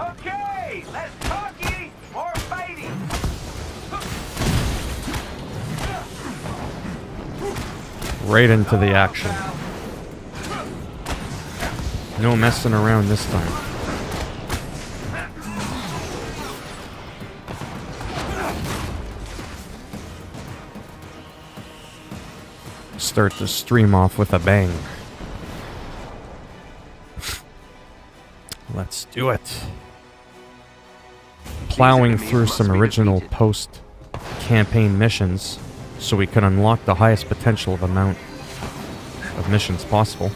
Okay, less talky, more fighting. Right into the action. No messing around this time. Start the stream off with a bang. Let's do it. Plowing through some original post-campaign missions so we can unlock the highest potential of amount of missions possible.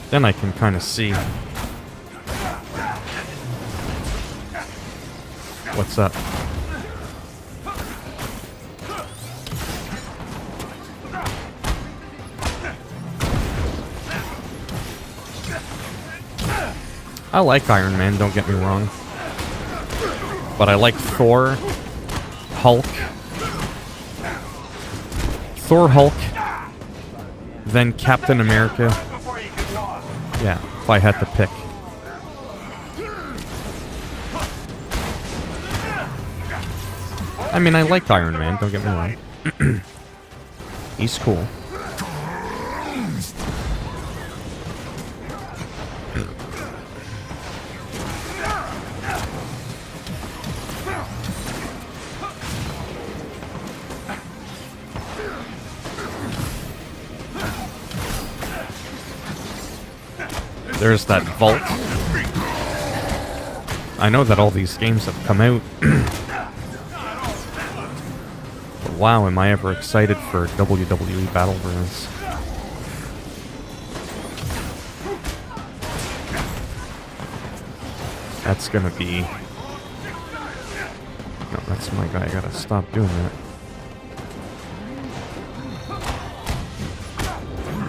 Then I can kind of see what's up. I like Iron Man, don't get me wrong. But I like Thor, Hulk, then Captain America. Yeah, if I had to pick. I mean, I like Iron Man, don't get me wrong. He's cool. There's that vault. I know that all these games have come out. But wow, am I ever excited for WWE Battlegrounds. That's gonna be... No, that's my guy. I gotta stop doing that.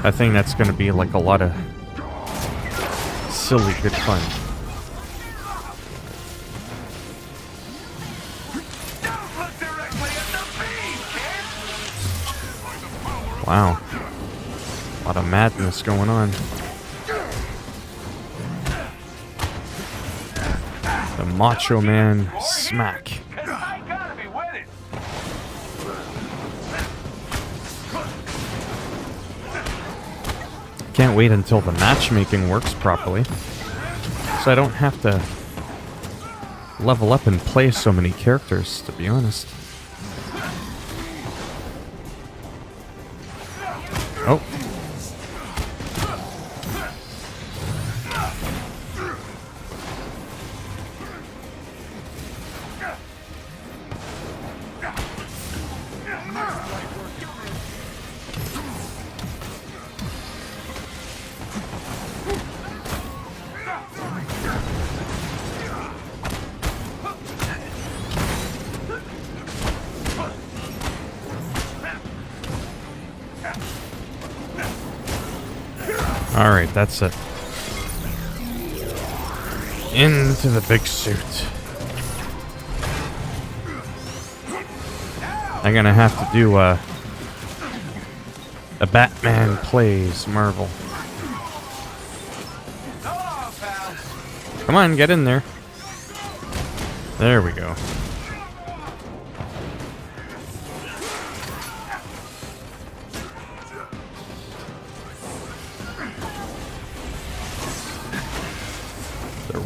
I think that's gonna be like a lot of silly good fun. Wow. A lot of madness going on. The Macho Man smack. Can't wait until the matchmaking works properly, so I don't have to level up and play so many characters, to be honest. Oh. Alright, that's it. Into the big suit. I'm gonna have to do a Batman Plays Marvel. Come on, get in there. There we go.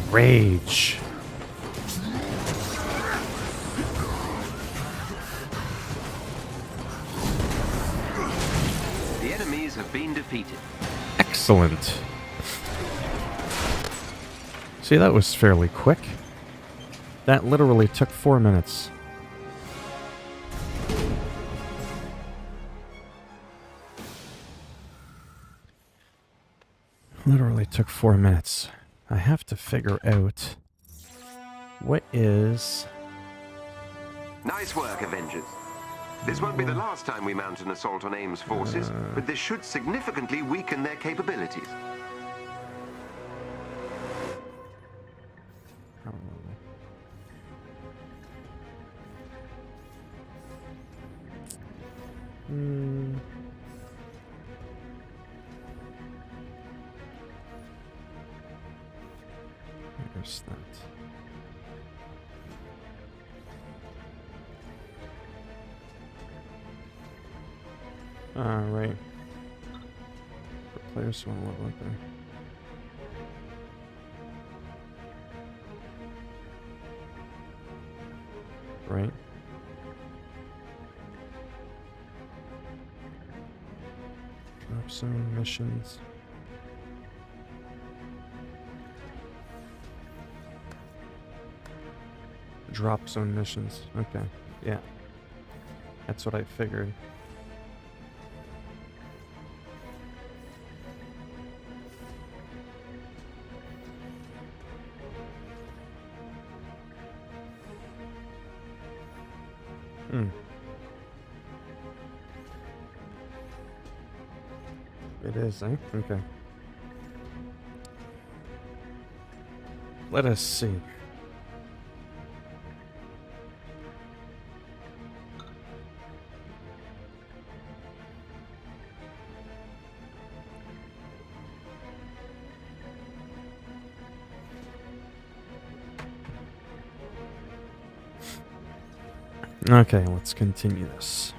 Rage. The enemies have been defeated. Excellent. See, that was fairly quick. That literally took 4 minutes. Literally took 4 minutes. I have to figure out what is... Nice work, Avengers. This won't be the last time we mount an assault on AIM's forces, but this should significantly weaken their capabilities. Where's that? Right. For players who want to level up there. Right. Drop zone missions. Drop zone missions. Okay. Yeah. That's what I figured. It is, eh? Okay. Let us see. Okay, let's continue this.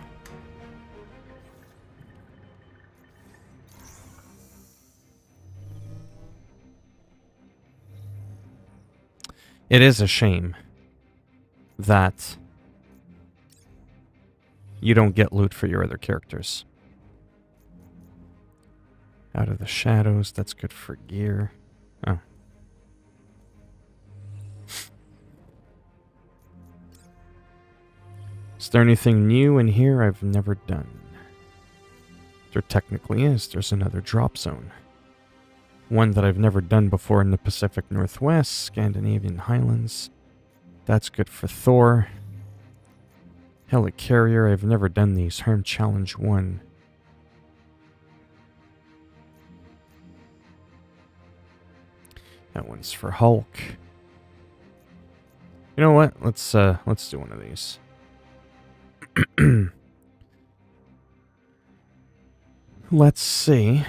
It is a shame that you don't get loot for your other characters. Out of the shadows, that's good for gear. Oh. Is there anything new in here I've never done? There technically is. There's another drop zone. One that I've never done before in the Pacific Northwest, Scandinavian Highlands. That's good for Thor. Helicarrier, I've never done these. Herm Challenge 1. That one's for Hulk. You know what? Let's do one of these. Let's see.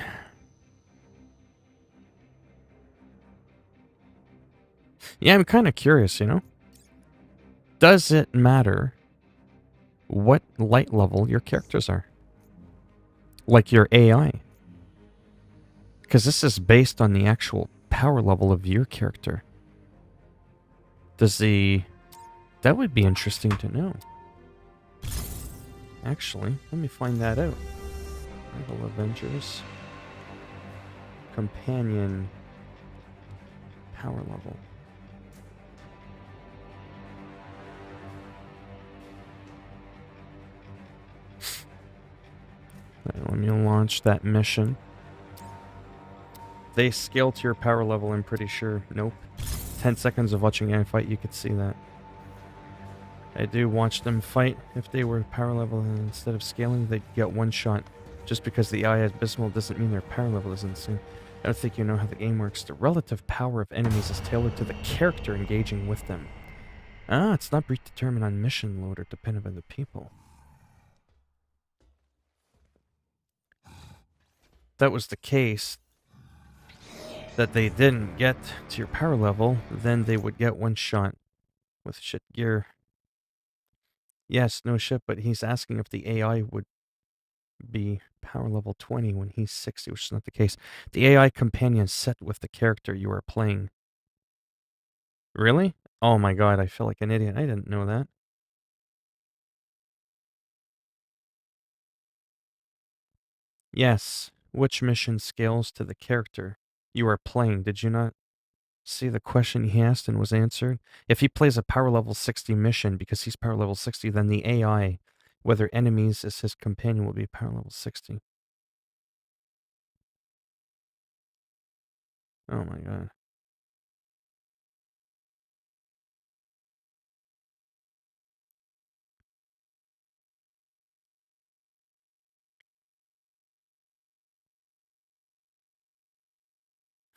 Yeah, I'm kind of curious, you know? Does it matter what light level your characters are? Like your AI? Because this is based on the actual power level of your character. Does the... That would be interesting to know. Actually, let me find that out. Marvel Avengers. Companion. Power level. Right, let me launch that mission. They scale to your power level, I'm pretty sure. Nope. 10 seconds of watching AI fight, you could see that. I do watch them fight. If they were power level and instead of scaling, they'd get one shot. Just because the AI is abysmal doesn't mean their power level is insane. I don't think you know how the game works. The relative power of enemies is tailored to the character engaging with them. Ah, it's not predetermined on mission load or dependent on the people. If that was the case, that they didn't get to your power level, then they would get one shot with shit gear. Yes, no shit, but he's asking if the AI would be power level 20 when he's 60, which is not the case. The AI companion set with the character you are playing. Really? Oh my god, I feel like an idiot. I didn't know that. Yes. Which mission scales to the character you are playing? Did you not see the question he asked and was answered? If he plays a power level 60 mission because he's power level 60, then the AI, whether enemies as his companion, will be power level 60. Oh my god.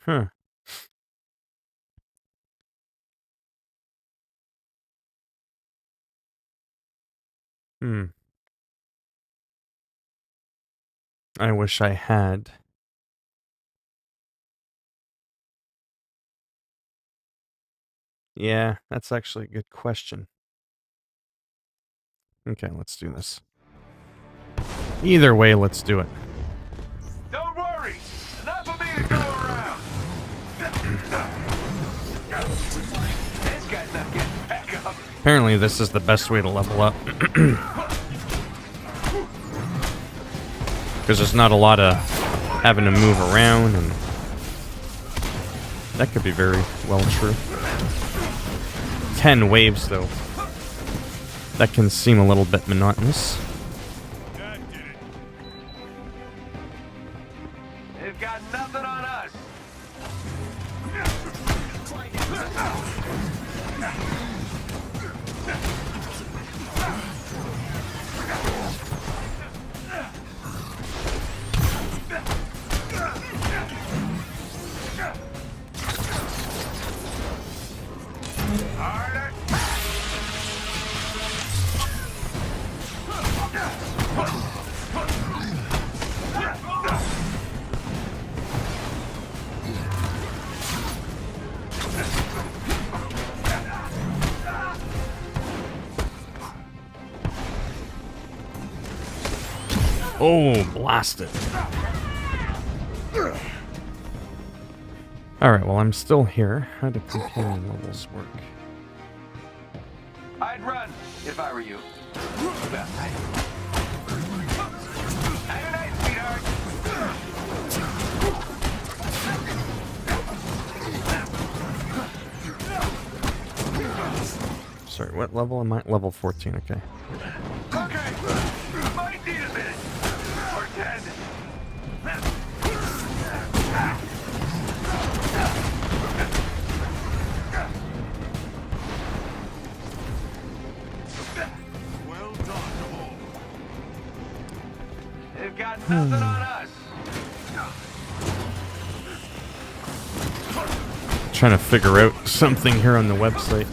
Huh. Hmm. I wish I had. Yeah, that's actually a good question. Okay, let's do this. Either way, let's do it. Don't worry. Enough of me to go around. This guy's not getting back up. Apparently, this is the best way to level up. Because there's not a lot of having to move around, and that could be very well true. 10 waves, though. That can seem a little bit monotonous. They've got nothing on us. Oh, blasted. Alright, well, I'm still here. How do companion levels work? I'd run if I were you. Have a night, sweetheart. Sorry, what level am I? Level 14, okay. Okay. Might need a minute. Or 10. Well done, all. They've got nothing on us. Trying to figure out something here on the website.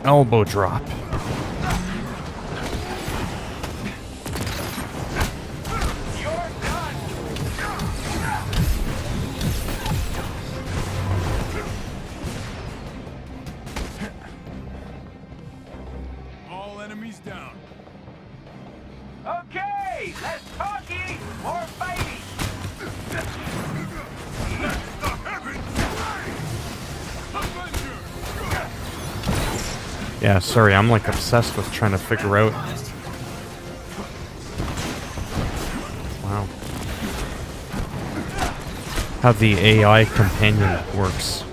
Elbow drop. All enemies down. Okay, less talking, more fighting. Yeah, sorry, I'm like obsessed with trying to figure out. Wow. How the AI companion works.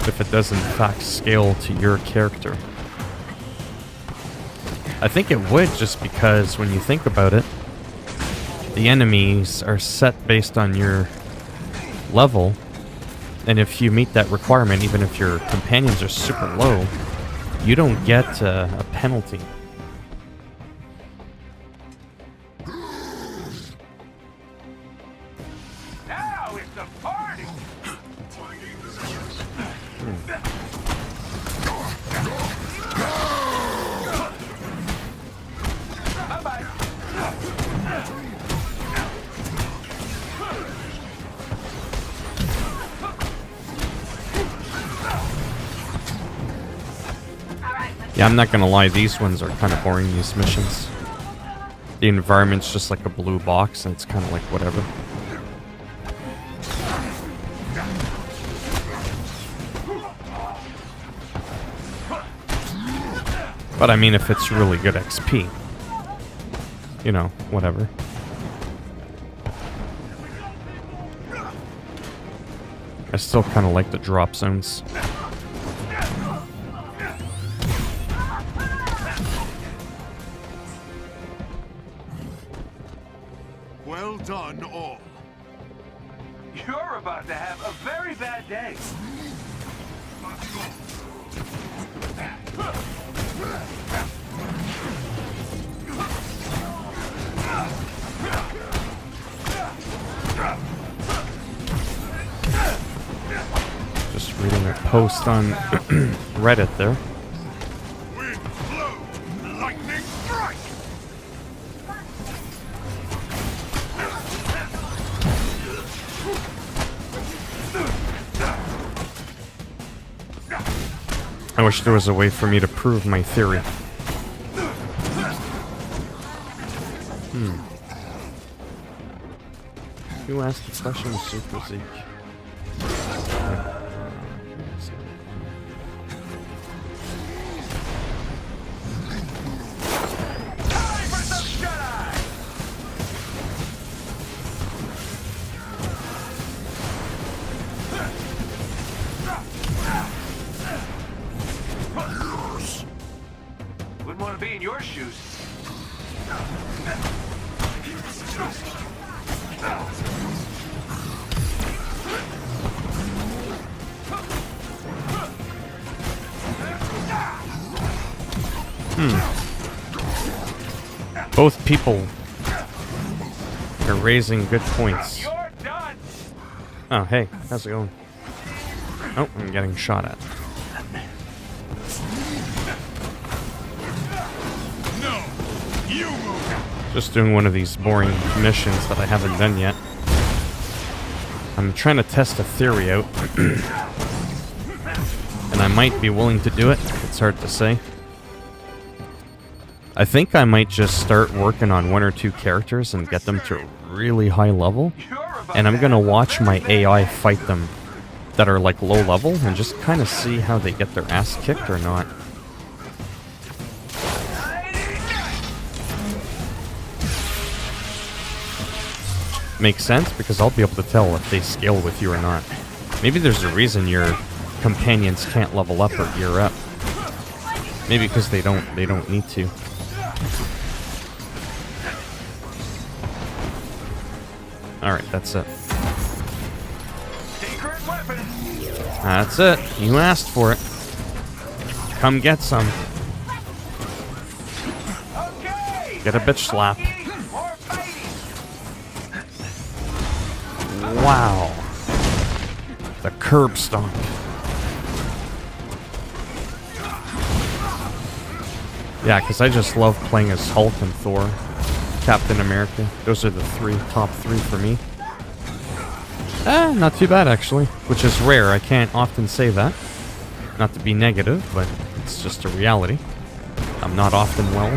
If it does in fact scale to your character. I think it would, just because when you think about it, the enemies are set based on your level, and if you meet that requirement, even if your companions are super low, you don't get a penalty. Now it's a party. Bye-bye. Yeah, I'm not gonna lie, these ones are kind of boring, these missions. The environment's just like a blue box, and it's kind of like whatever. But I mean, if it's really good XP, you know, whatever. I still kind of like the drop zones. Well done, all. You're about to have a very bad day. Just reading a post on Reddit there. Wind blow, lightning strike. I wish there was a way for me to prove my theory. Who asked the question, Super Zeke? Wouldn't want to be in your shoes. Both people are raising good points. You're done. Oh, hey, how's it going? Oh, I'm getting shot at. No, you move. Just doing one of these boring missions that I haven't done yet. I'm trying to test a theory out. And I might be willing to do it. It's hard to say. I think I might just start working on one or two characters and get them to a really high level. And I'm gonna watch my AI fight them that are like low level and just kind of see how they get their ass kicked or not. Makes sense because I'll be able to tell if they scale with you or not. Maybe there's a reason your companions can't level up or gear up. Maybe because they don't need to. Alright, that's it. Secret weapon. That's it. You asked for it. Come get some. Okay. Get a bitch slap. More fighting. Wow. The curb stomp. Yeah, because I just love playing as Hulk and Thor. Captain America. Those are the top three for me. Not too bad actually, which is rare. I can't often say that. Not to be negative, but it's just a reality. I'm not often well.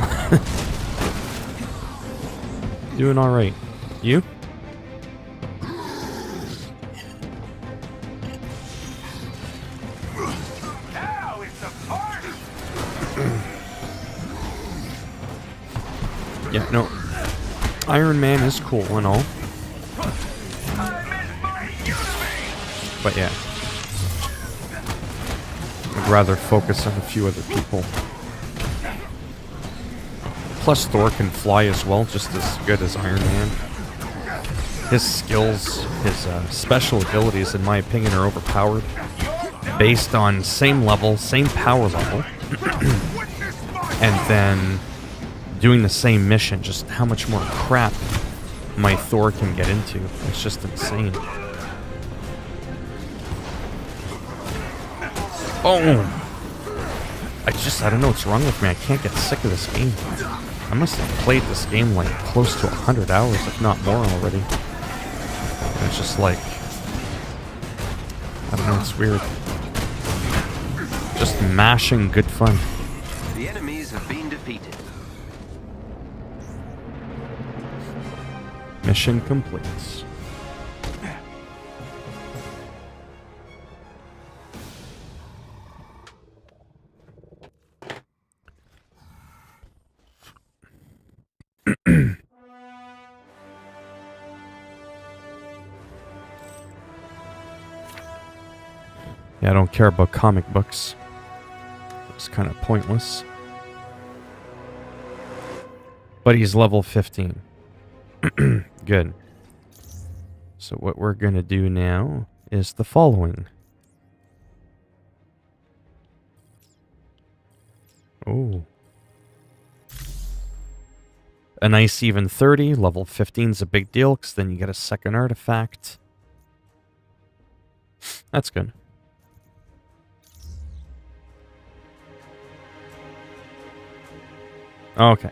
Doing alright. You? Now it's a party. Yeah, no. Iron Man is cool and all. But yeah. I'd rather focus on a few other people. Plus Thor can fly as well, just as good as Iron Man. His skills, his special abilities, in my opinion, are overpowered. Based on same level, same power level. And then doing the same mission, just how much more crap my Thor can get into. It's just insane. Boom! I don't know what's wrong with me. I can't get sick of this game. I must have played this game like close to 100 hours, if not more already. And it's just like, I don't know, it's weird. Just mashing good fun. The enemies have been defeated. Mission complete. Yeah, I don't care about comic books. It's kind of pointless. But he's level 15. Good. So what we're going to do now is the following. Oh. A nice even 30. Level 15 is a big deal because then you get a second artifact. That's good. Okay.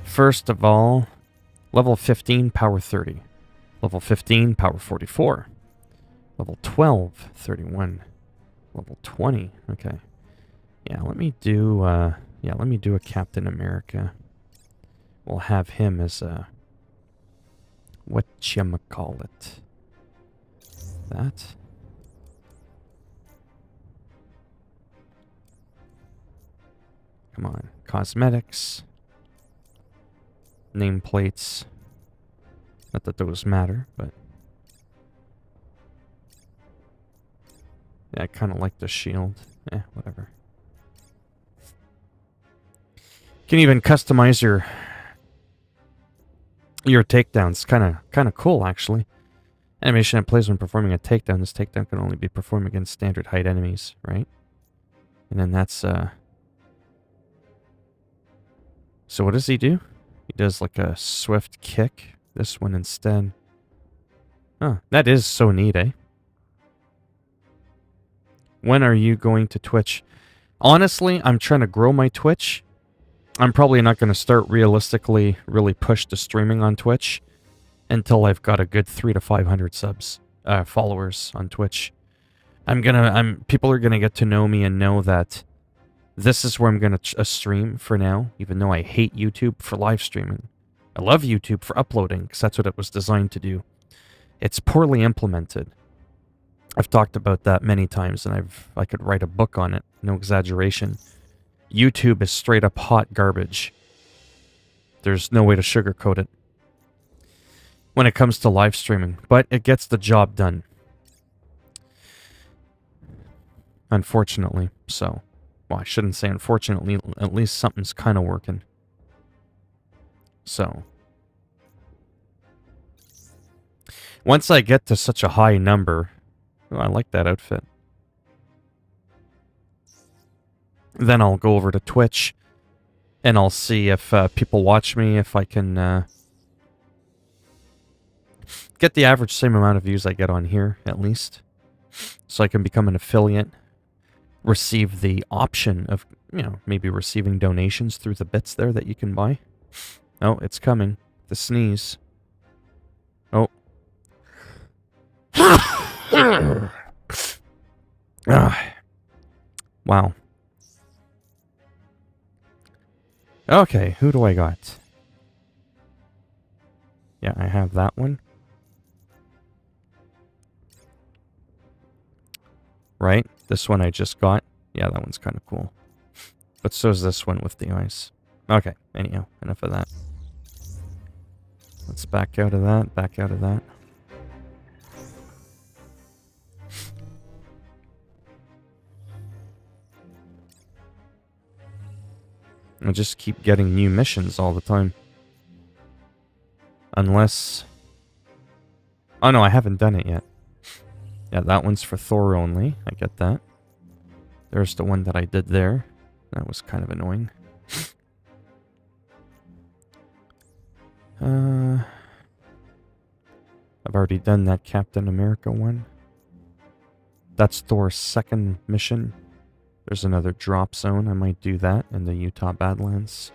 First of all, level 15, power 30. Level 15, power 44. Level 12, 31. Level 20, okay. Yeah, let me do a Captain America. We'll have him as a... whatchamacallit. That. Come on. Cosmetics. Nameplates. Not that those matter, but... yeah, I kind of like the shield. Whatever. You can even customize your takedowns. Kind of cool, actually. Animation that plays when performing a takedown. This takedown can only be performed against standard height enemies, right? And then that's so what does he do? He does like a swift kick. This one instead. Oh, that is so neat, eh? When are you going to Twitch? Honestly, I'm trying to grow my Twitch. I'm probably not going to start realistically really push the streaming on Twitch until I've got a good 300 to 500 subs, followers on Twitch. People are gonna get to know me and know that this is where I'm gonna stream for now, even though I hate YouTube for live streaming. I love YouTube for uploading, because that's what it was designed to do. It's poorly implemented. I've talked about that many times, and I could write a book on it, no exaggeration. YouTube is straight up hot garbage. There's no way to sugarcoat it when it comes to live streaming, but it gets the job done. Unfortunately, so. Well, I shouldn't say unfortunately, at least something's kind of working. So. Once I get to such a high number... oh, I like that outfit. Then I'll go over to Twitch, and I'll see if people watch me, if I can get the average same amount of views I get on here, at least. So I can become an affiliate, receive the option of, maybe receiving donations through the bits there that you can buy. Oh, it's coming. The sneeze. Oh. Wow. Okay, who do I got? Yeah, I have that one. Right? This one I just got. Yeah, that one's kind of cool. But so's this one with the eyes. Okay, anyhow, enough of that. Let's back out of that, back out of that. I just keep getting new missions all the time. Unless... oh no, I haven't done it yet. Yeah, that one's for Thor only. I get that. There's the one that I did there. That was kind of annoying. I've already done that Captain America one. That's Thor's second mission. There's another drop zone. I might do that in the Utah Badlands.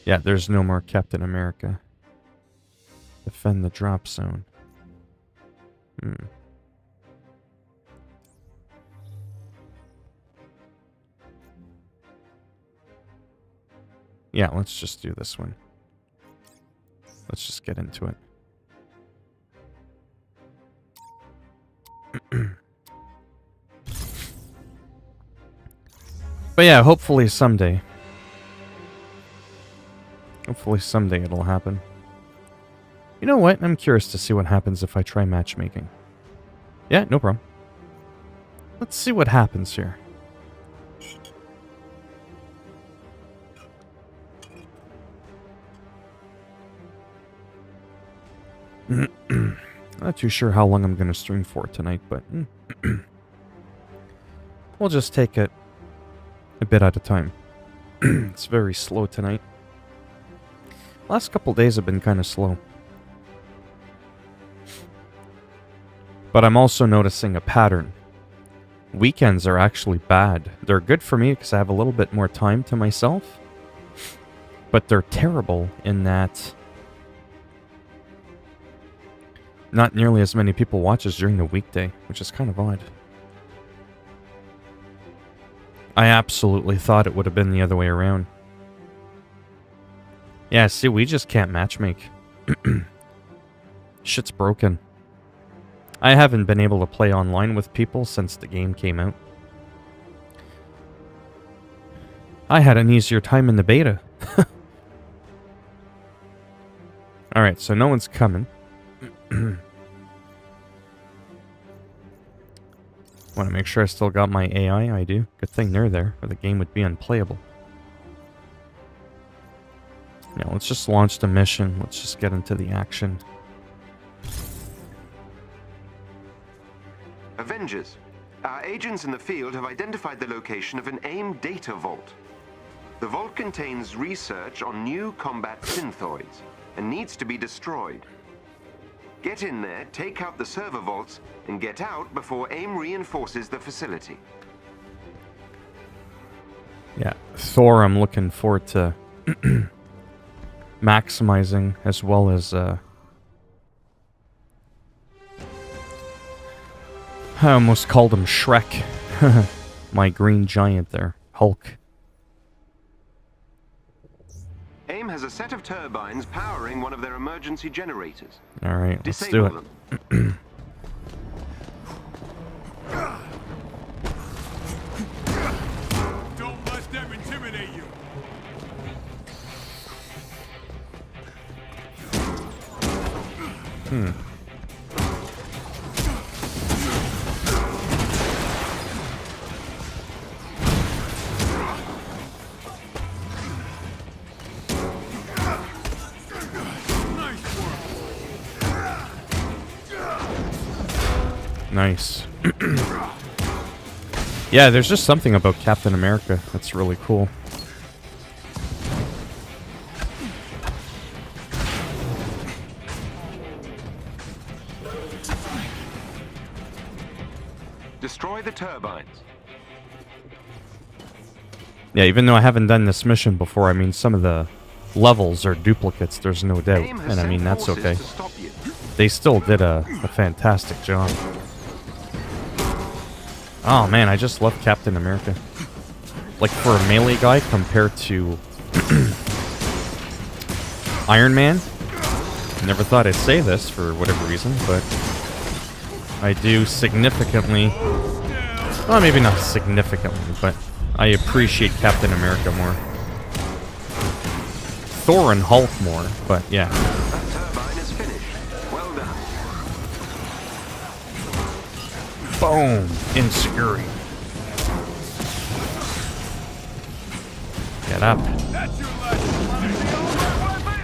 Yeah, there's no more Captain America. Defend the drop zone. Yeah, let's just do this one. Let's just get into it. But yeah, hopefully someday. Hopefully someday it'll happen. You know what? I'm curious to see what happens if I try matchmaking. Yeah, no problem. Let's see what happens here. Not too sure how long I'm going to stream for tonight, but we'll just take it a bit at a time. It's very slow tonight. Last couple days have been kind of slow. But I'm also noticing a pattern weekends are actually bad. They're good for me because I have a little bit more time to myself. But they're terrible in that not nearly as many people watch as during the weekday, which is kind of odd. I absolutely thought it would have been the other way around. Yeah, see, we just can't matchmake. Shit's broken. I haven't been able to play online with people since the game came out. I had an easier time in the beta. Alright, so no one's coming. Want to make sure I still got my AI? I do. Good thing they're there, or the game would be unplayable. Now, let's just launch the mission. Let's just get into the action. Avengers. Our agents in the field have identified the location of an AIM data vault. The vault contains research on new combat synthoids and needs to be destroyed. Get in there, take out the server vaults, and get out before AIM reinforces the facility. Yeah, Thor I'm looking forward to maximizing, as well as I almost called him Shrek. My green giant there. Hulk. AIM has a set of turbines powering one of their emergency generators. Alright, let's do it. Them. Don't let them intimidate you. Nice. Yeah, there's just something about Captain America that's really cool. Destroy the turbines. Yeah, even though I haven't done this mission before, I mean, some of the levels are duplicates, there's no doubt. AIM has And I sent mean, that's forces okay. to stop you. They still did a fantastic job. Oh man, I just love Captain America. Like, for a melee guy compared to Iron Man. Never thought I'd say this for whatever reason, but I do significantly... Well, maybe not significantly, but I appreciate Captain America more. Thor and Hulk more, but yeah. That turbine is finished. Well done. Boom! Insecurity. Get up. That's your last one.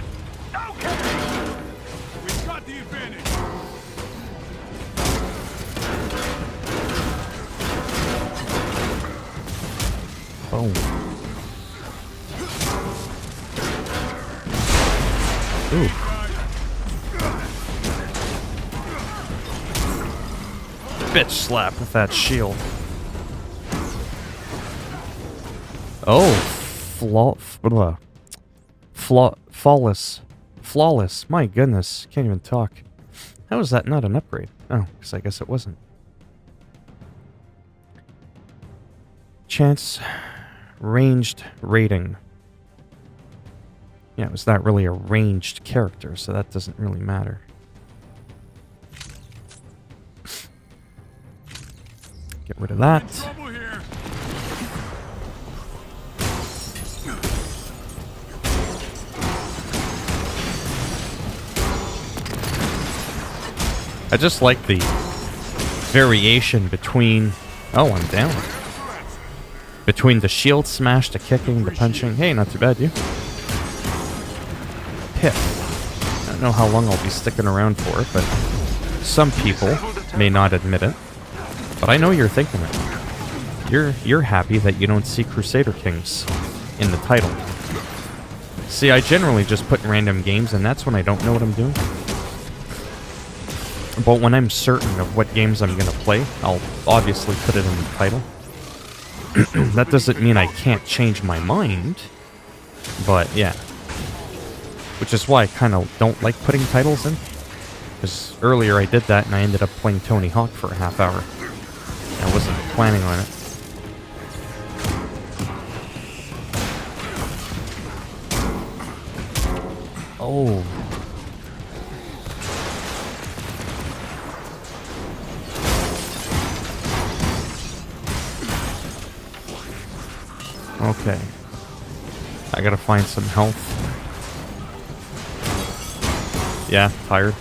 Okay. We've got the advantage. Boom. Ooh. Bitch slap with that shield. Oh, flawless. My goodness, can't even talk. How is that not an upgrade? Oh, because I guess it wasn't. Chance ranged rating. Yeah, was that really a ranged character? So that doesn't really matter. Get rid of that. Trouble here. I just like the variation between... Oh, I'm down. Between the shield smash, the kicking, the punching. Hey, not too bad, you. Piff. I don't know how long I'll be sticking around for, but some people may not admit it. But I know you're thinking it. You're happy that you don't see Crusader Kings in the title. See, I generally just put random games, and that's when I don't know what I'm doing. But when I'm certain of what games I'm going to play, I'll obviously put it in the title. That doesn't mean I can't change my mind, but yeah. Which is why I kind of don't like putting titles in. Because earlier I did that and I ended up playing Tony Hawk for a half hour. I wasn't planning on it. Oh. Okay. I gotta find some health. Yeah, tired.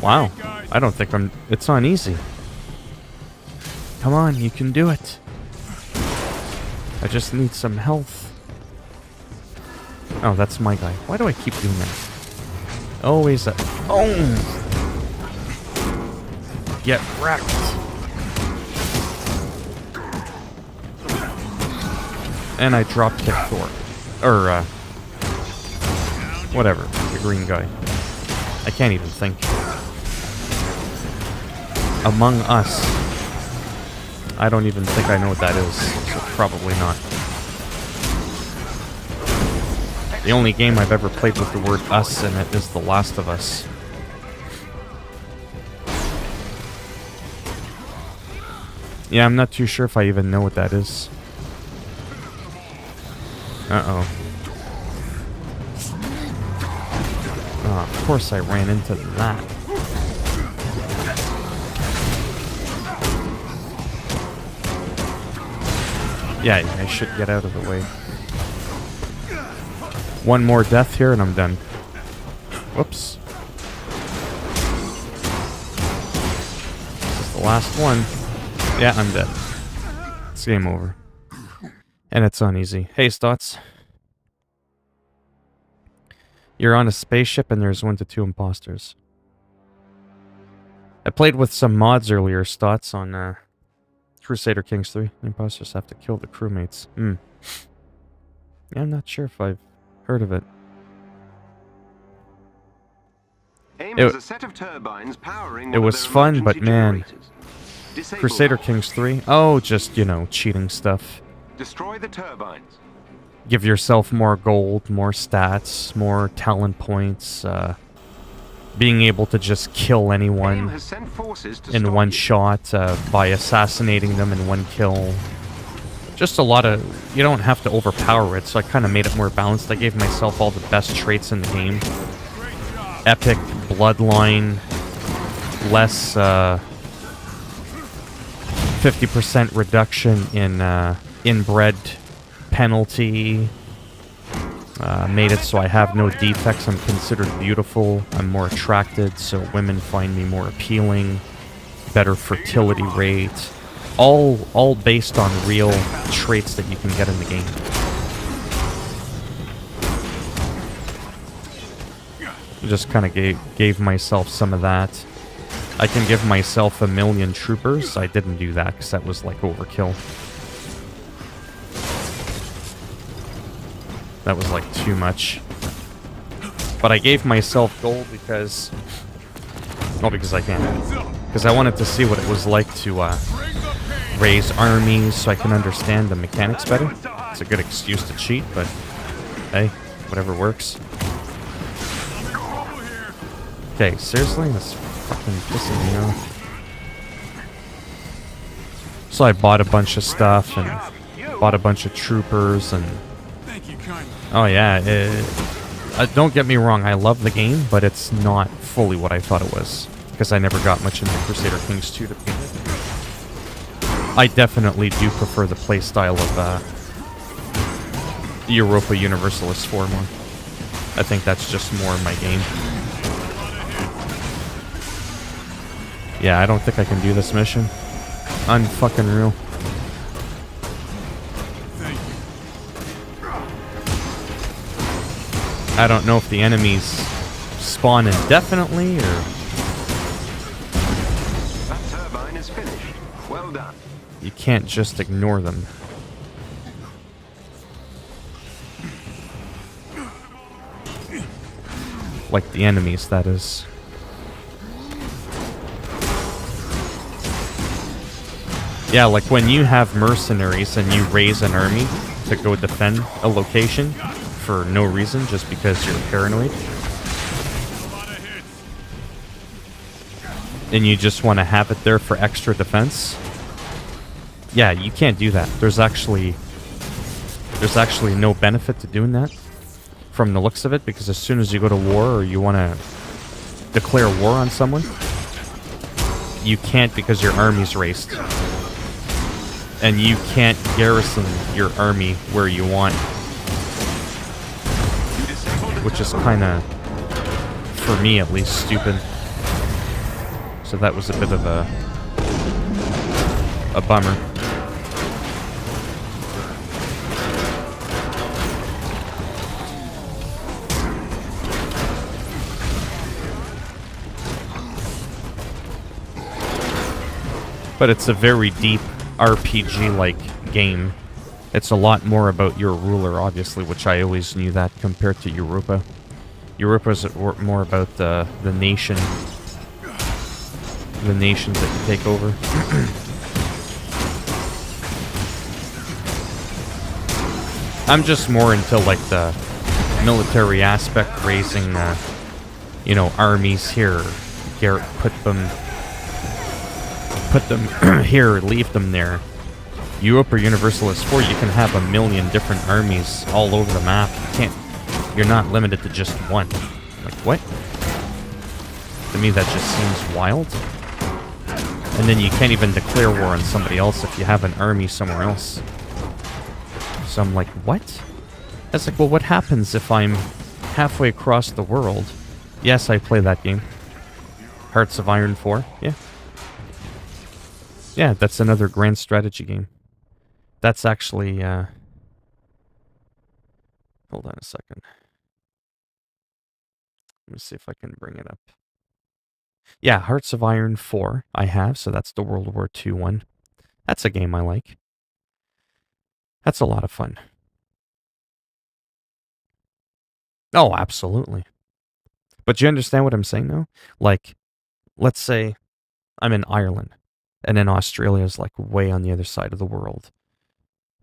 Wow. I don't think I'm... It's on easy. Come on, you can do it. I just need some health. Oh, that's my guy. Why do I keep doing that? Always a... Oh! Get wrecked. And I drop kick Thor. Or, whatever. The green guy. I can't even think. Among Us. I don't even think I know what that is. So probably not. The only game I've ever played with the word us in it is The Last of Us. Yeah, I'm not too sure if I even know what that is. Uh-oh. Oh, of course I ran into that. Yeah, I should get out of the way. One more death here and I'm done. Whoops. This is the last one. Yeah, I'm dead. It's game over. And it's on easy. Hey, Stotts. You're on a spaceship and there's 1 to 2 imposters. I played with some mods earlier, Stotts, on Crusader Kings 3. The imposters have to kill the crewmates. Yeah, I'm not sure if I've heard of it. AIM has a set of turbines powering It was fun, but man, Crusader Kings 3? Oh, just, you know, cheating stuff. Destroy the turbines. Give yourself more gold, more stats, more talent points, being able to just kill anyone in one shot by assassinating them in one kill. Just a lot of... You don't have to overpower it, so I kind of made it more balanced. I gave myself all the best traits in the game. Epic, bloodline, less 50% reduction in inbred penalty. Made it so I have no defects. I'm considered beautiful. I'm more attracted, so women find me more appealing. Better fertility rate. All based on real traits that you can get in the game. Just kind of gave myself some of that. I can give myself 1,000,000 troopers. I didn't do that because that was like overkill. That was like too much. But I gave myself gold because... Well, because I can. Because I wanted to see what it was like to raise armies so I can understand the mechanics better. It's a good excuse to cheat, but hey, whatever works. Okay, seriously? That's fucking pissing me off. So I bought a bunch of stuff and bought a bunch of troopers and... Oh yeah, don't get me wrong, I love the game, but it's not fully what I thought it was. Because I never got much into Crusader Kings 2 to begin with. I definitely do prefer the playstyle of Europa Universalis 4 more. I think that's just more my game. Yeah, I don't think I can do this mission. Unfucking real. I don't know if the enemies spawn indefinitely or... That turbine is finished. Well done. You can't just ignore them. Like the enemies, that is. Yeah, like when you have mercenaries and you raise an army to go defend a location for no reason, just because you're paranoid. And you just want to have it there for extra defense. Yeah, you can't do that. There's actually no benefit to doing that from the looks of it, because as soon as you go to war or you want to declare war on someone, you can't because your army's raced. And you can't garrison your army where you want. Which is kind of, for me at least, stupid. So that was a bit of a bummer. But it's a very deep RPG-like game. It's a lot more about your ruler, obviously, which I always knew that compared to Europa. Europa's more about the nation. The nations that you take over. I'm just more into, like, the military aspect, raising, you know, armies here. Put them here, leave them there. Europa Universalis 4, you can have a million different armies all over the map. You're not limited to just one. Like, what? To me, that just seems wild. And then you can't even declare war on somebody else if you have an army somewhere else. So I'm like, what? That's like, well, what happens if I'm halfway across the world? Yes, I play that game. Hearts of Iron 4, yeah. Yeah, that's another grand strategy game. That's actually, hold on a second. Let me see if I can bring it up. Yeah, Hearts of Iron 4 I have, so that's the World War II one. That's a game I like. That's a lot of fun. Oh, absolutely. But you understand what I'm saying, though? Like, let's say I'm in Ireland, and then Australia's like way on the other side of the world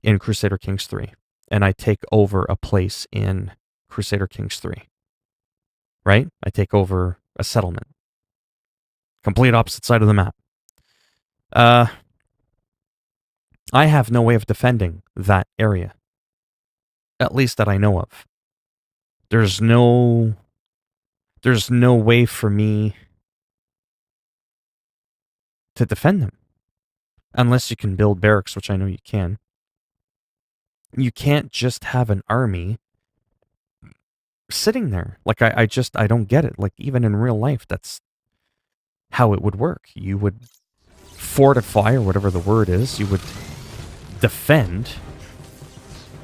in Crusader Kings 3, and I take over a place in Crusader Kings 3. Right? I take over a settlement. Complete opposite side of the map. I have no way of defending that area. At least that I know of. There's no way for me to defend them. Unless you can build barracks, which I know you can. You can't just have an army sitting there. Like, I don't get it. Like, even in real life, that's how it would work. You would fortify, or whatever the word is. You would defend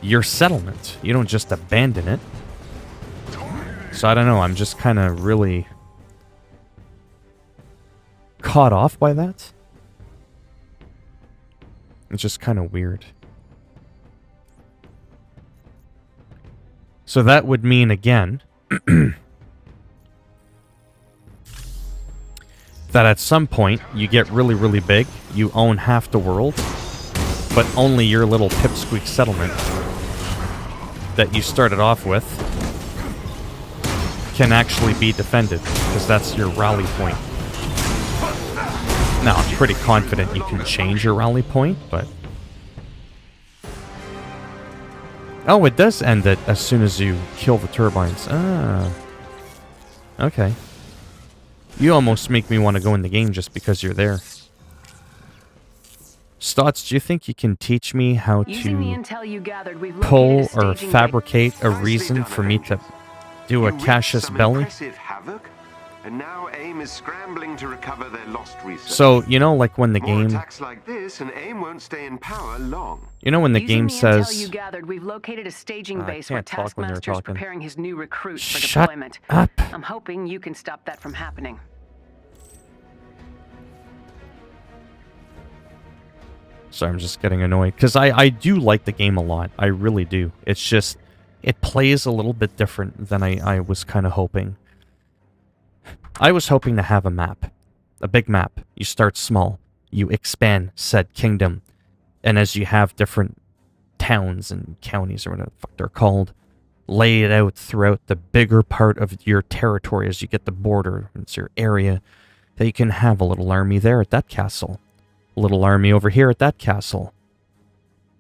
your settlement. You don't just abandon it. So I don't know, I'm just kind of really caught off by that. It's just kind of weird. So that would mean, again, that at some point you get really, really big, you own half the world, but only your little pipsqueak settlement that you started off with can actually be defended, because that's your rally point. Now, I'm pretty confident you can change your rally point, but... Oh, it does end it as soon as you kill the turbines. Ah. Okay. You almost make me want to go in the game just because you're there. Stotts, do you think you can teach me how to pull or fabricate a reason for me to do a Cassius Belli? And now AIM is scrambling to recover their lost research. So, you know, like when the More game... attacks like this, and AIM won't stay in power long. You know when the game says... Using the intel you gathered, we've located a staging base where can't talk when they're Taskmaster's talking. preparing his new recruits for Shut deployment. up. I'm hoping you can stop that from happening. Sorry, I'm just getting annoyed. Because I do like the game a lot. I really do. It's just... It plays a little bit different than I was kind of hoping. I was hoping to have a map. A big map. You start small. you expand said kingdom. And as you have different towns and counties, or whatever the fuck they're called, laid out throughout the bigger part of your territory, as you get the border, it's your area, that you can have a little army there at that castle, a little army over here at that castle,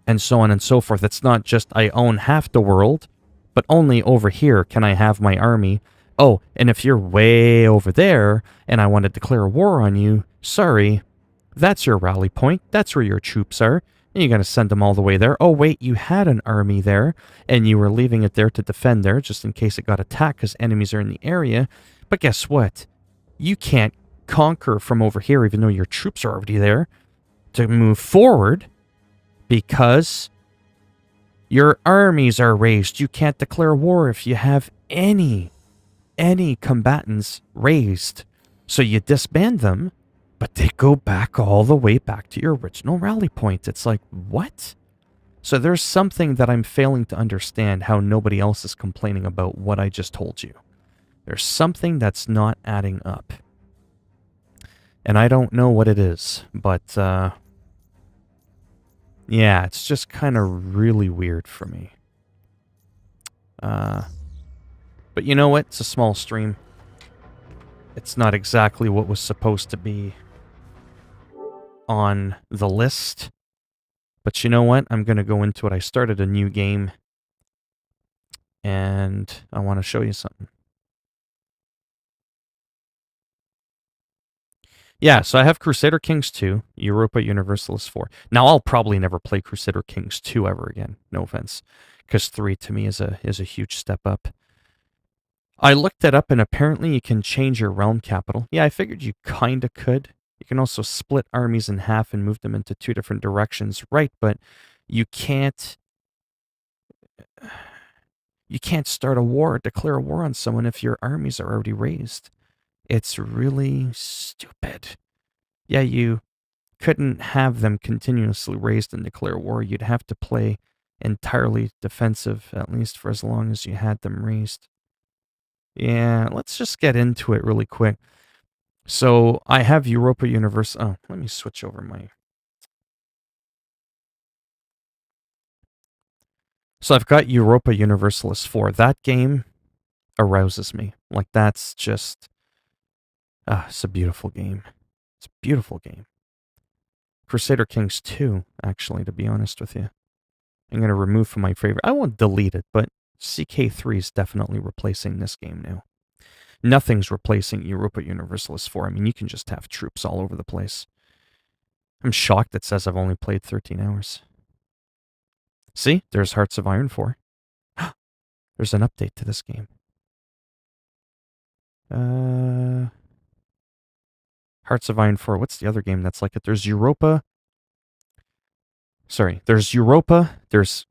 and so on and so forth. It's not just I own half the world, but only over here can I have my army. Oh, and if you're way over there and I want to declare war on you, sorry, that's your rally point. That's where your troops are. And you got to send them all the way there. Oh, wait, you had an army there, and you were leaving it there to defend there just in case it got attacked because enemies are in the area. But guess what? You can't conquer from over here, even though your troops are already there, to move forward because your armies are raised. You can't declare war if you have any combatants raised. So you disband them, but they go back all the way back to your original rally point. It's like, what? So there's something that I'm failing to understand how nobody else is complaining about what I just told you. There's something that's not adding up. And I don't know what it is, but yeah, it's just kind of really weird for me. But you know what? It's a small stream. It's not exactly what was supposed to be on the list. But you know what? I'm going to go into it. I started a new game. And I want to show you something. Yeah, so I have Crusader Kings 2, Europa Universalis 4. Now, I'll probably never play Crusader Kings 2 ever again. No offense. Because 3 to me is a huge step up. I looked it up, and apparently you can change your realm capital. Yeah, I figured you kind of could. You can also split armies in half and move them into 2 different directions, right? But you can't start a war, declare a war on someone if your armies are already raised. It's really stupid. Yeah, you couldn't have them continuously raised and declare war. You'd have to play entirely defensive, at least for as long as you had them raised. Yeah, let's just get into it really quick. So I have Europa Universe. Oh, let me switch over my. So I've got Europa Universalis 4. That game arouses me. Like, that's just. It's a beautiful game. It's a beautiful game. Crusader Kings 2, actually, to be honest with you. I'm going to remove from my favorite. I won't delete it, but CK3 is definitely replacing this game now. Nothing's replacing Europa Universalis 4. I mean, you can just have troops all over the place. I'm shocked it says I've only played 13 hours. See? There's Hearts of Iron 4. There's an update to this game. Hearts of Iron 4. What's the other game that's like it? There's Europa. Sorry. There's Europa. There's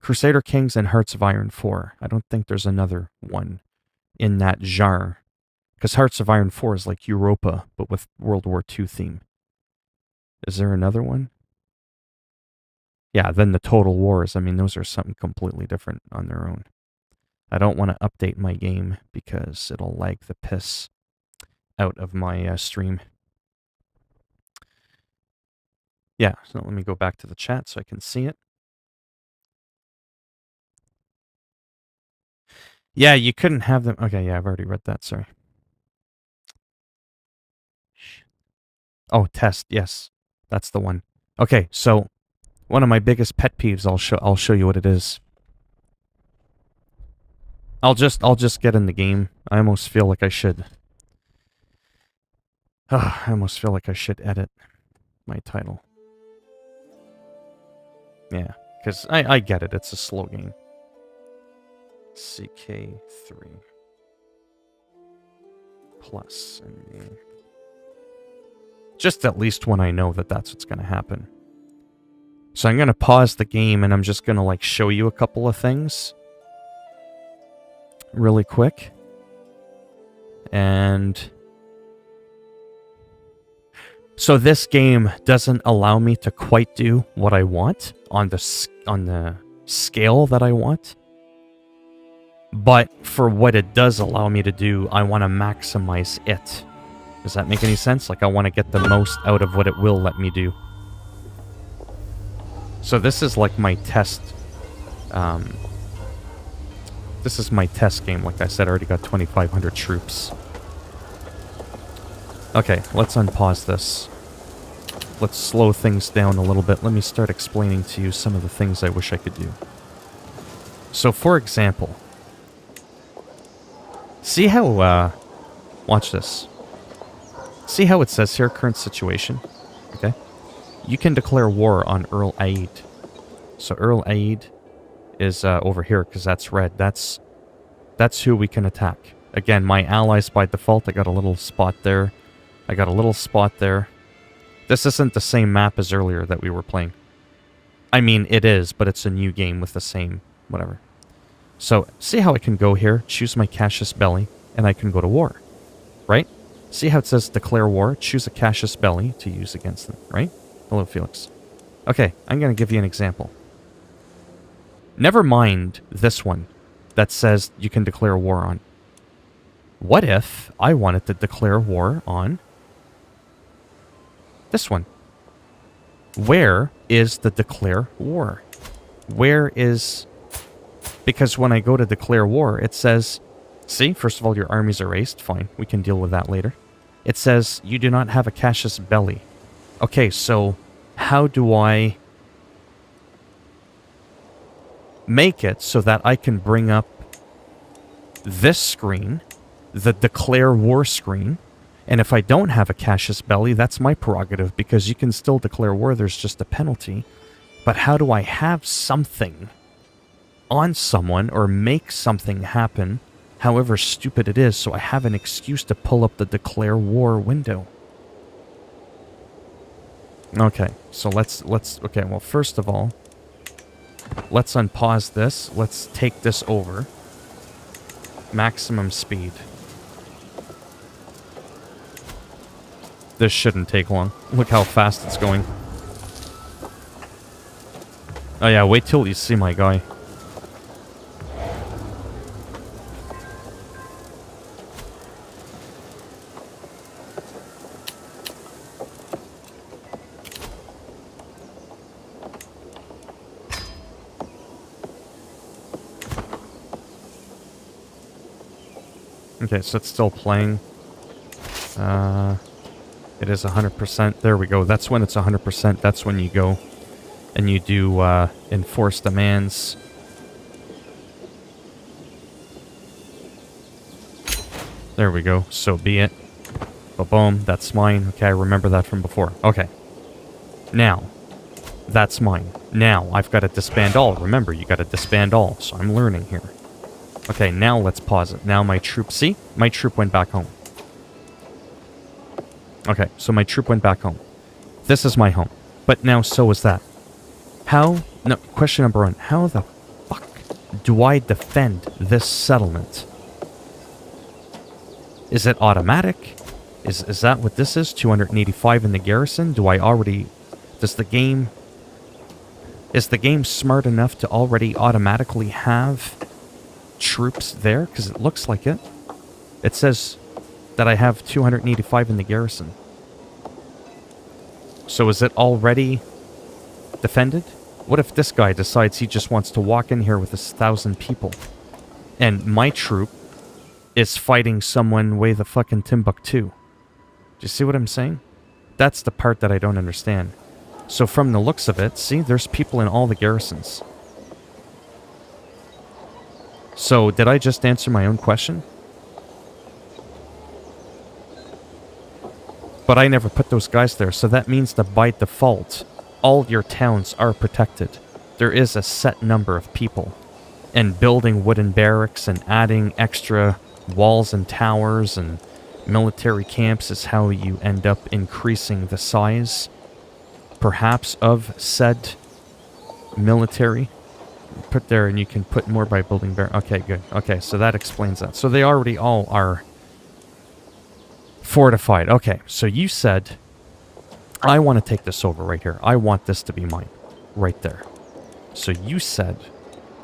Crusader Kings and Hearts of Iron 4. I don't think there's another one in that genre. Because Hearts of Iron 4 is like Europa, but with World War II theme. Is there another one? Yeah, then the Total Wars. I mean, those are something completely different on their own. I don't want to update my game because it'll lag the piss out of my stream. Yeah, so let me go back to the chat so I can see it. Yeah, you couldn't have them. Okay, yeah, I've already read that. Sorry. Oh, test. Yes, that's the one. Okay, so one of my biggest pet peeves. I'll show you what it is. I'll just get in the game. I almost feel like I should. I almost feel like I should edit my title. Yeah, because I get it. It's a slow game. CK3 plus. Just at least when I know that that's what's going to happen. So I'm going to pause the game and I'm just going to like show you a couple of things really quick. And so this game doesn't allow me to quite do what I want on the scale that I want. But for what it does allow me to do, I want to maximize it. Does that make any sense? Like, I want to get the most out of what it will let me do. So this is like my test. This is my test game. Like I said, I already got 2,500 troops. Okay, let's unpause this. Let's slow things down a little bit. Let me start explaining to you some of the things I wish I could do. So, for example, see how, watch this. See how it says here, current situation? Okay. You can declare war on Earl Aid. So Earl Aid is over here, because that's red. That's who we can attack. Again, my allies by default, I got a little spot there. I got a little spot there. This isn't the same map as earlier that we were playing. I mean, it is, but it's a new game with the same whatever. So, see how I can go here, choose my Cassius Belli, and I can go to war, right? See how it says declare war, choose a Cassius Belli to use against them, right? Hello, Felix. Okay, I'm going to give you an example. Never mind this one that says you can declare war on. What if I wanted to declare war on this one? Where is the declare war? Where is... Because when I go to declare war, it says... See, first of all, your armies are erased. Fine, we can deal with that later. It says you do not have a Cassius Belli. Okay, so how do I make it so that I can bring up this screen, the declare war screen, and if I don't have a Cassius Belli, that's my prerogative, because you can still declare war, there's just a penalty. But how do I have something on someone, or make something happen, however stupid it is, so I have an excuse to pull up the declare war window? Okay, so let's okay, well, first of all, let's unpause this. Let's take this over. Maximum speed. This shouldn't take long. Look how fast it's going. Oh yeah, wait till you see my guy. Okay, so it's still playing. It is 100%. There we go. That's when it's 100%. That's when you go and you do enforce demands. There we go. So be it. Ba-boom. That's mine. Okay, I remember that from before. Okay. Now, that's mine. Now, I've got to disband all. Remember, you got to disband all. So I'm learning here. Okay, now let's pause it. Now my troop... See? My troop went back home. Okay, so my troop went back home. This is my home. But now so is that. How... No, question number one. How the fuck do I defend this settlement? Is it automatic? Is that what this is? 285 in the garrison? Do I already... Does the game... Is the game smart enough to already automatically have troops there? Because it looks like it. It says that I have 285 in the garrison. So is it already defended? What if this guy decides he just wants to walk in here with 1,000 people, and my troop is fighting someone way the fucking Timbuktu? Do you see what I'm saying? That's the part that I don't understand. So from the looks of it, see, there's people in all the garrisons. So, did I just answer my own question? But I never put those guys there, so that means that by default, all your towns are protected. There is a set number of people. And building wooden barracks and adding extra walls and towers and military camps is how you end up increasing the size, perhaps, of said military. Put there, and you can put more by building barracks. Okay, good. Okay, so that explains that. So they already all are fortified. Okay, so you said, I want to take this over right here. I want this to be mine. Right there. So you said,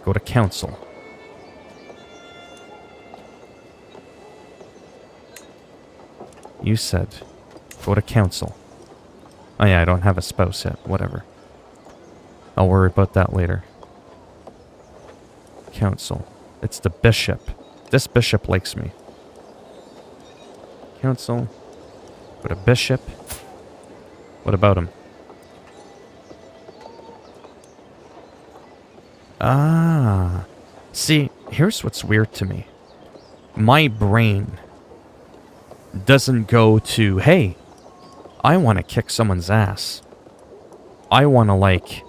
go to council. You said go to council. Oh yeah, I don't have a spouse yet. Whatever. I'll worry about that later. Council. It's the bishop. This bishop likes me. Council. Go to bishop. What about him? Ah. See, here's what's weird to me. My brain doesn't go to, hey, I want to kick someone's ass. I want to, like,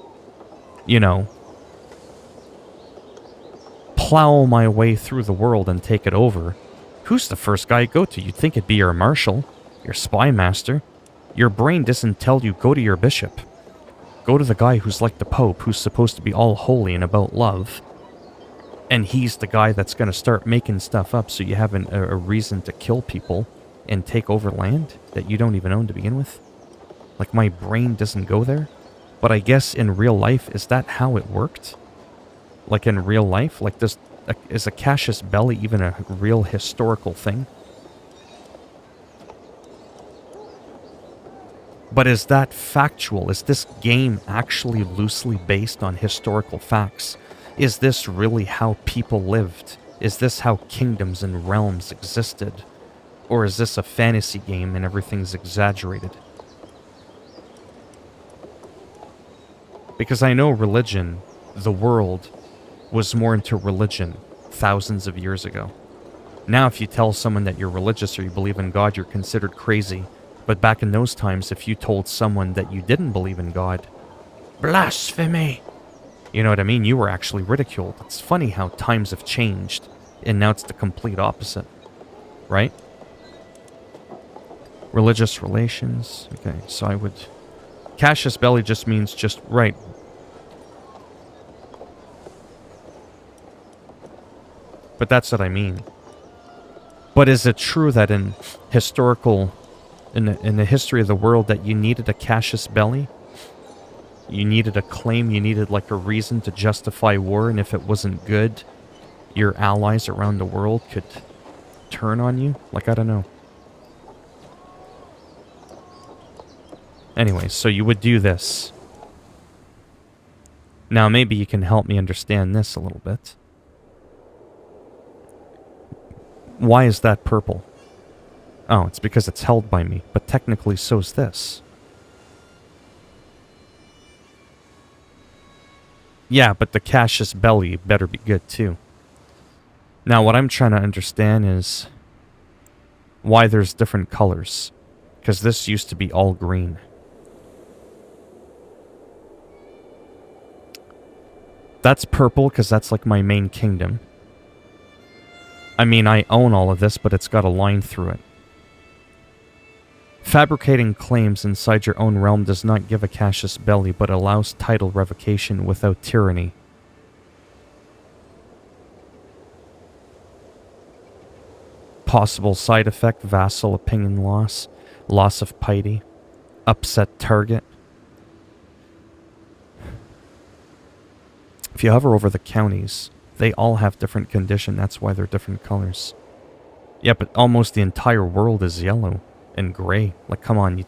you know, plow my way through the world and take it over. Who's the first guy you go to? You'd think it'd be your marshal, your spy master. Your brain doesn't tell you go to your bishop. Go to the guy who's like the Pope, who's supposed to be all holy and about love. And he's the guy that's going to start making stuff up so you have a reason to kill people and take over land that you don't even own to begin with. Like, my brain doesn't go there. But I guess in real life, is that how it worked? Like, in real life? Like, is a Cassius Belli even a real historical thing? But is that factual? Is this game actually loosely based on historical facts? Is this really how people lived? Is this how kingdoms and realms existed? Or is this a fantasy game and everything's exaggerated? Because I know religion, the world, was more into religion thousands of years ago. Now if you tell someone that you're religious or you believe in God, you're considered crazy. But back in those times, if you told someone that you didn't believe in God, blasphemy! You know what I mean? You were actually ridiculed. It's funny how times have changed, and now it's the complete opposite. Right? Religious relations. Okay, so I would... Cassius Belli just means just right. But that's what I mean. But is it true that in historical... In the history of the world that you needed a Cassius Belli? You needed a claim, you needed like a reason to justify war, and if it wasn't good, your allies around the world could turn on you? Like, I don't know. Anyway, so you would do this. Now maybe you can help me understand this a little bit. Why is that purple? Oh, it's because it's held by me, but technically so's this. Yeah, but the Cassius Belli better be good too. Now, what I'm trying to understand is why there's different colors. Because this used to be all green. That's purple because that's like my main kingdom. I mean, I own all of this, but it's got a line through it. Fabricating claims inside your own realm does not give a Cassius Belli, but allows title revocation without tyranny. Possible side effect, vassal opinion loss, loss of piety, upset target. If you hover over the counties, they all have different condition, that's why they're different colors. Yeah, but almost the entire world is yellow. And gray. Like, come on,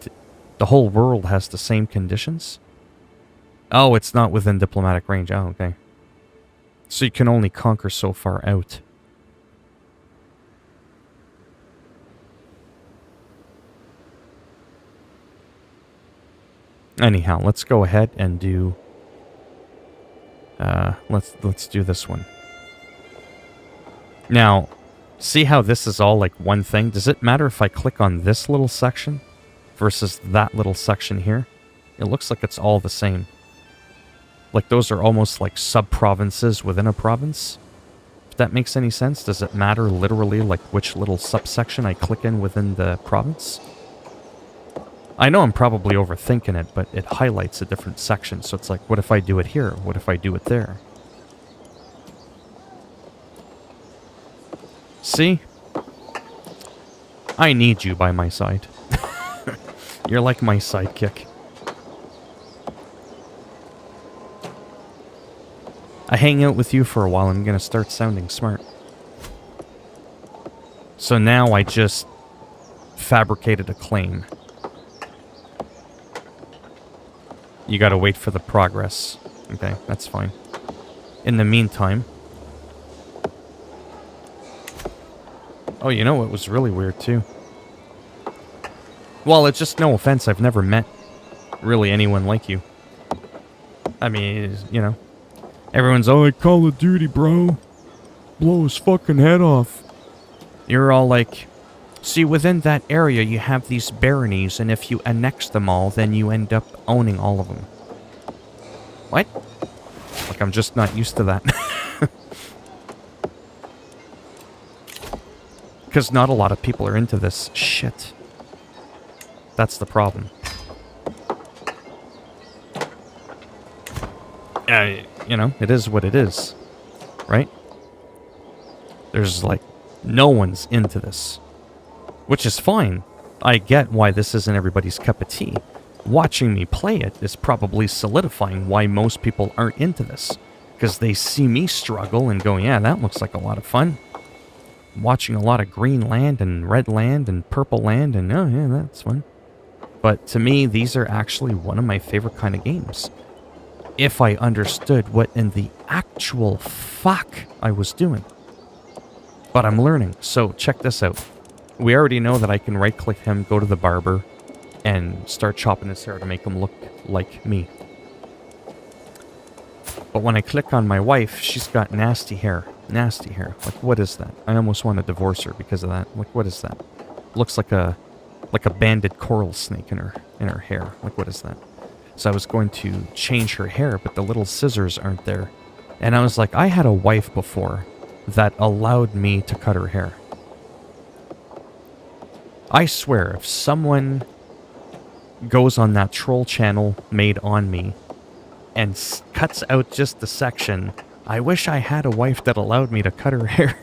the whole world has the same conditions? Oh, it's not within diplomatic range. Oh, okay. So you can only conquer so far out. Anyhow, let's go ahead and do... let's do this one. Now... See how this is all like one thing? Does it matter if I click on this little section versus that little section here? It looks like it's all the same. Like those are almost like sub-provinces within a province. If that makes any sense, does it matter literally like which little subsection I click in within the province? I know I'm probably overthinking it, but it highlights a different section. So it's like, what if I do it here? What if I do it there? See? I need you by my side. You're like my sidekick. I hang out with you for a while, I'm gonna start sounding smart. So now I just fabricated a claim. You gotta wait for the progress. Okay, that's fine. In the meantime... Oh, you know what was really weird, too? Well, it's just no offense, I've never met really anyone like you. I mean, you know, everyone's all like, Call of Duty, bro. Blow his fucking head off. You're all like, see, within that area you have these baronies, and if you annex them all, then you end up owning all of them. What? Like, I'm just not used to that. Because not a lot of people are into this shit. That's the problem. You know, it is what it is. Right? There's, like, no one's into this. Which is fine. I get why this isn't everybody's cup of tea. Watching me play it is probably solidifying why most people aren't into this. Because they see me struggle and go, yeah, that looks like a lot of fun. Watching a lot of green land and red land and purple land and, oh yeah, that's fun. But to me, these are actually one of my favorite kind of games. If I understood what in the actual fuck I was doing. But I'm learning, so check this out. We already know that I can right-click him, go to the barber, and start chopping his hair to make him look like me. But when I click on my wife, she's got nasty hair. Nasty hair. Like, what is that? I almost want to divorce her because of that. Like, what is that? Looks like a banded coral snake in her hair. Like, what is that? So I was going to change her hair, but the little scissors aren't there. And I was like, I had a wife before that allowed me to cut her hair. I swear, if someone goes on that troll channel made on me and cuts out just the section, I wish I had a wife that allowed me to cut her hair.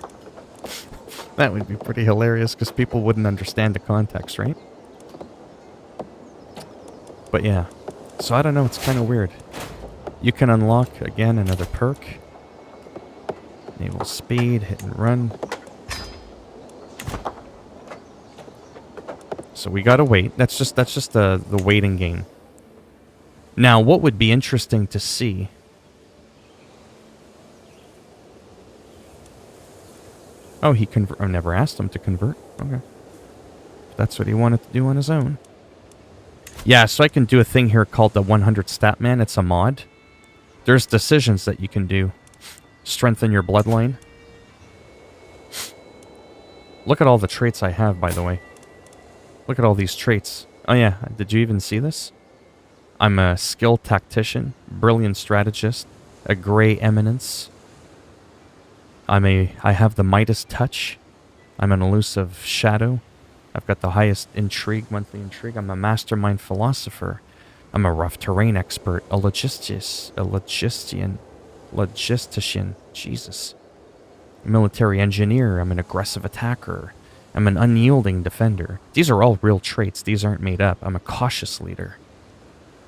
That would be pretty hilarious because people wouldn't understand the context, right? But yeah. So I don't know, it's kind of weird. You can unlock, again, another perk. Enable speed, hit and run. So we gotta wait. That's just the waiting game. Now, what would be interesting to see... Oh, he I never asked him to convert. Okay. If that's what he wanted to do on his own. Yeah, so I can do a thing here called the 100 Stat Man. It's a mod. There's decisions that you can do. Strengthen your bloodline. Look at all the traits I have, by the way. Look at all these traits. Oh yeah, did you even see this? I'm a skilled tactician, brilliant strategist, a gray eminence. I have the Midas touch. I'm an elusive shadow. I've got the highest intrigue, monthly intrigue. I'm a mastermind philosopher. I'm a rough terrain expert, a logistician, Jesus. Military engineer. I'm an aggressive attacker. I'm an unyielding defender. These are all real traits. These aren't made up. I'm a cautious leader.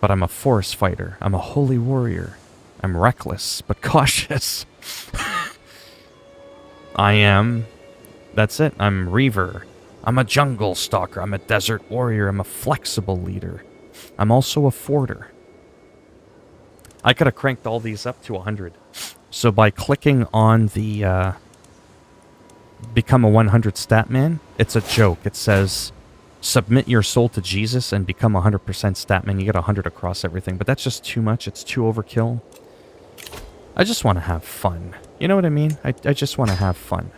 But I'm a forest fighter. I'm a holy warrior. I'm reckless, but cautious. That's it. I'm Reaver. I'm a jungle stalker. I'm a desert warrior. I'm a flexible leader. I'm also a forter. I could have cranked all these up to 100. So by clicking on the become a 100 stat man, it's a joke. It says submit your soul to Jesus and become 100% stat man. You get 100 across everything, but that's just too much. It's too overkill. I just want to have fun. You know what I mean? I just want to have fun.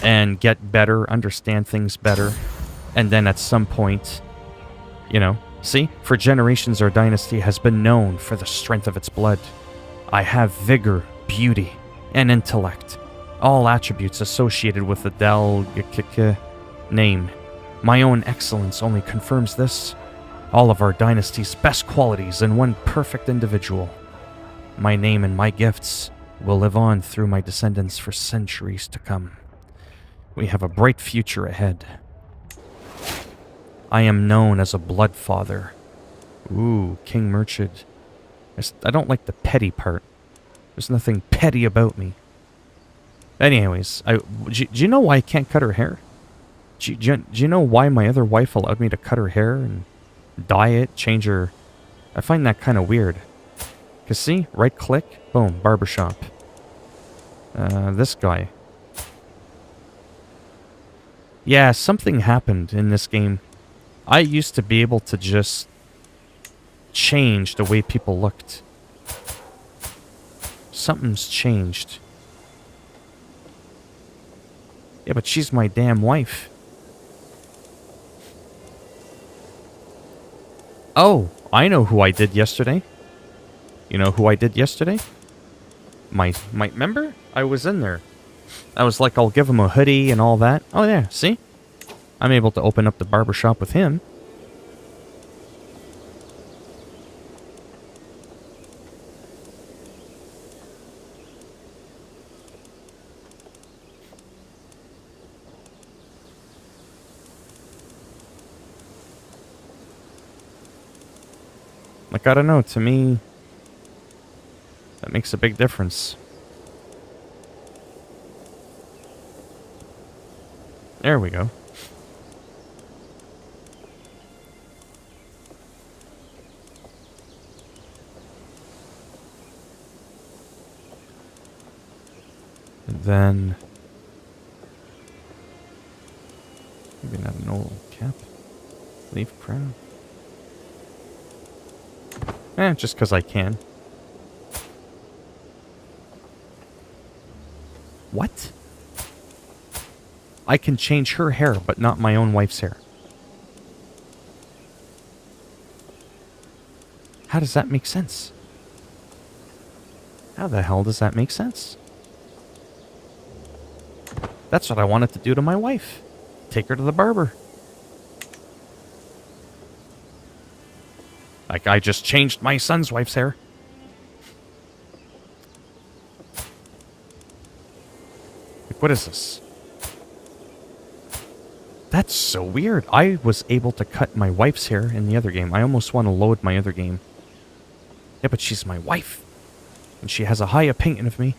And get better, understand things better. And then at some point, you know, see? For generations our dynasty has been known for the strength of its blood. I have vigor, beauty, and intellect. All attributes associated with the Del name. My own excellence only confirms this. All of our dynasty's best qualities in one perfect individual. My name and my gifts will live on through my descendants for centuries to come. We have a bright future ahead. I am known as a blood father. Ooh, King Merchant. I don't like the petty part. There's nothing petty about me. Anyways, do you know why I can't cut her hair? Do you know why my other wife allowed me to cut her hair and dye it, change her? I find that kind of weird. Because see, right click, boom, barbershop. This guy. Yeah, something happened in this game. I used to be able to just change the way people looked. Something's changed. Yeah, but she's my damn wife. Oh, I know who I did yesterday. You know who I did yesterday? My member? I was in there. I was like, I'll give him a hoodie and all that. Oh yeah, see? I'm able to open up the barbershop with him. Like, I don't know, to me, that makes a big difference. There we go. And then... maybe not an old cap. Leaf crown. Just because I can. What? I can change her hair, but not my own wife's hair. How does that make sense? How the hell does that make sense? That's what I wanted to do to my wife. Take her to the barber. Like, I just changed my son's wife's hair. Like, what is this? That's so weird. I was able to cut my wife's hair in the other game. I almost want to load my other game. Yeah, but she's my wife. And she has a high opinion of me.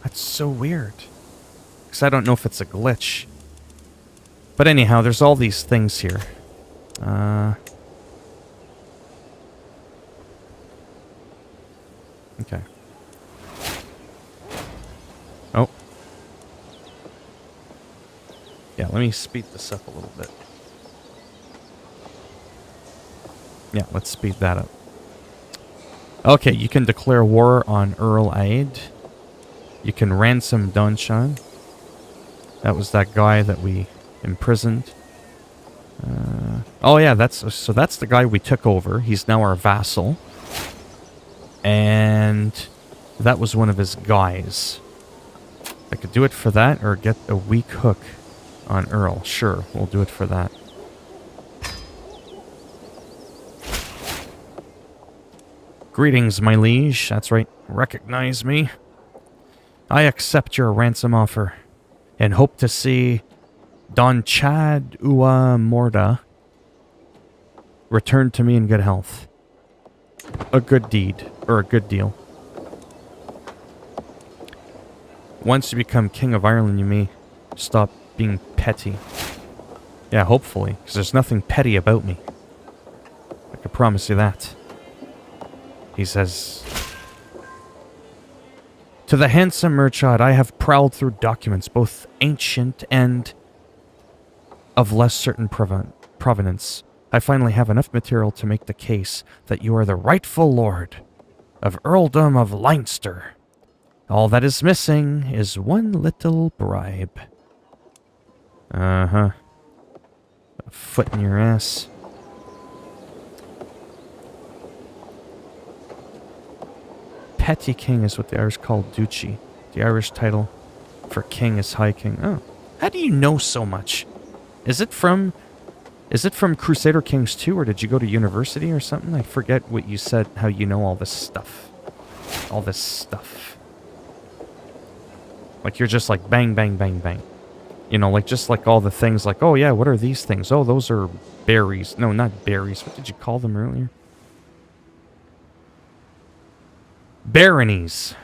That's so weird. Because I don't know if it's a glitch. But anyhow, there's all these things here. Okay. Oh. Yeah, let me speed this up a little bit. Yeah, let's speed that up. Okay, you can declare war on Earl Aid. You can ransom Donshan. That was that guy that we imprisoned. Oh yeah, that's the guy we took over. He's now our vassal. And that was one of his guys. I could do it for that or get a weak hook on Earl. Sure, we'll do it for that. Greetings, my liege. That's right. Recognize me. I accept your ransom offer and hope to see Don Chad Ua Morda return to me in good health. A good deed, or a good deal. Once you become King of Ireland, you may stop being petty. Yeah, hopefully, because there's nothing petty about me. I can promise you that. He says, to the handsome merchant, I have prowled through documents, both ancient and of less certain provenance. I finally have enough material to make the case that you are the rightful lord of Earldom of Leinster. All that is missing is one little bribe. Uh-huh. A foot in your ass. Petty king is what the Irish call duchy. The Irish title for king is high king. Oh. How do you know so much? Is it from Crusader Kings 2, or did you go to university or something? I forget what you said, how you know all this stuff. All this stuff. Like, you're just like, bang, bang, bang, bang. You know, like, just like all the things, like, oh yeah, what are these things? Oh, those are berries. No, not berries. What did you call them earlier? Baronies.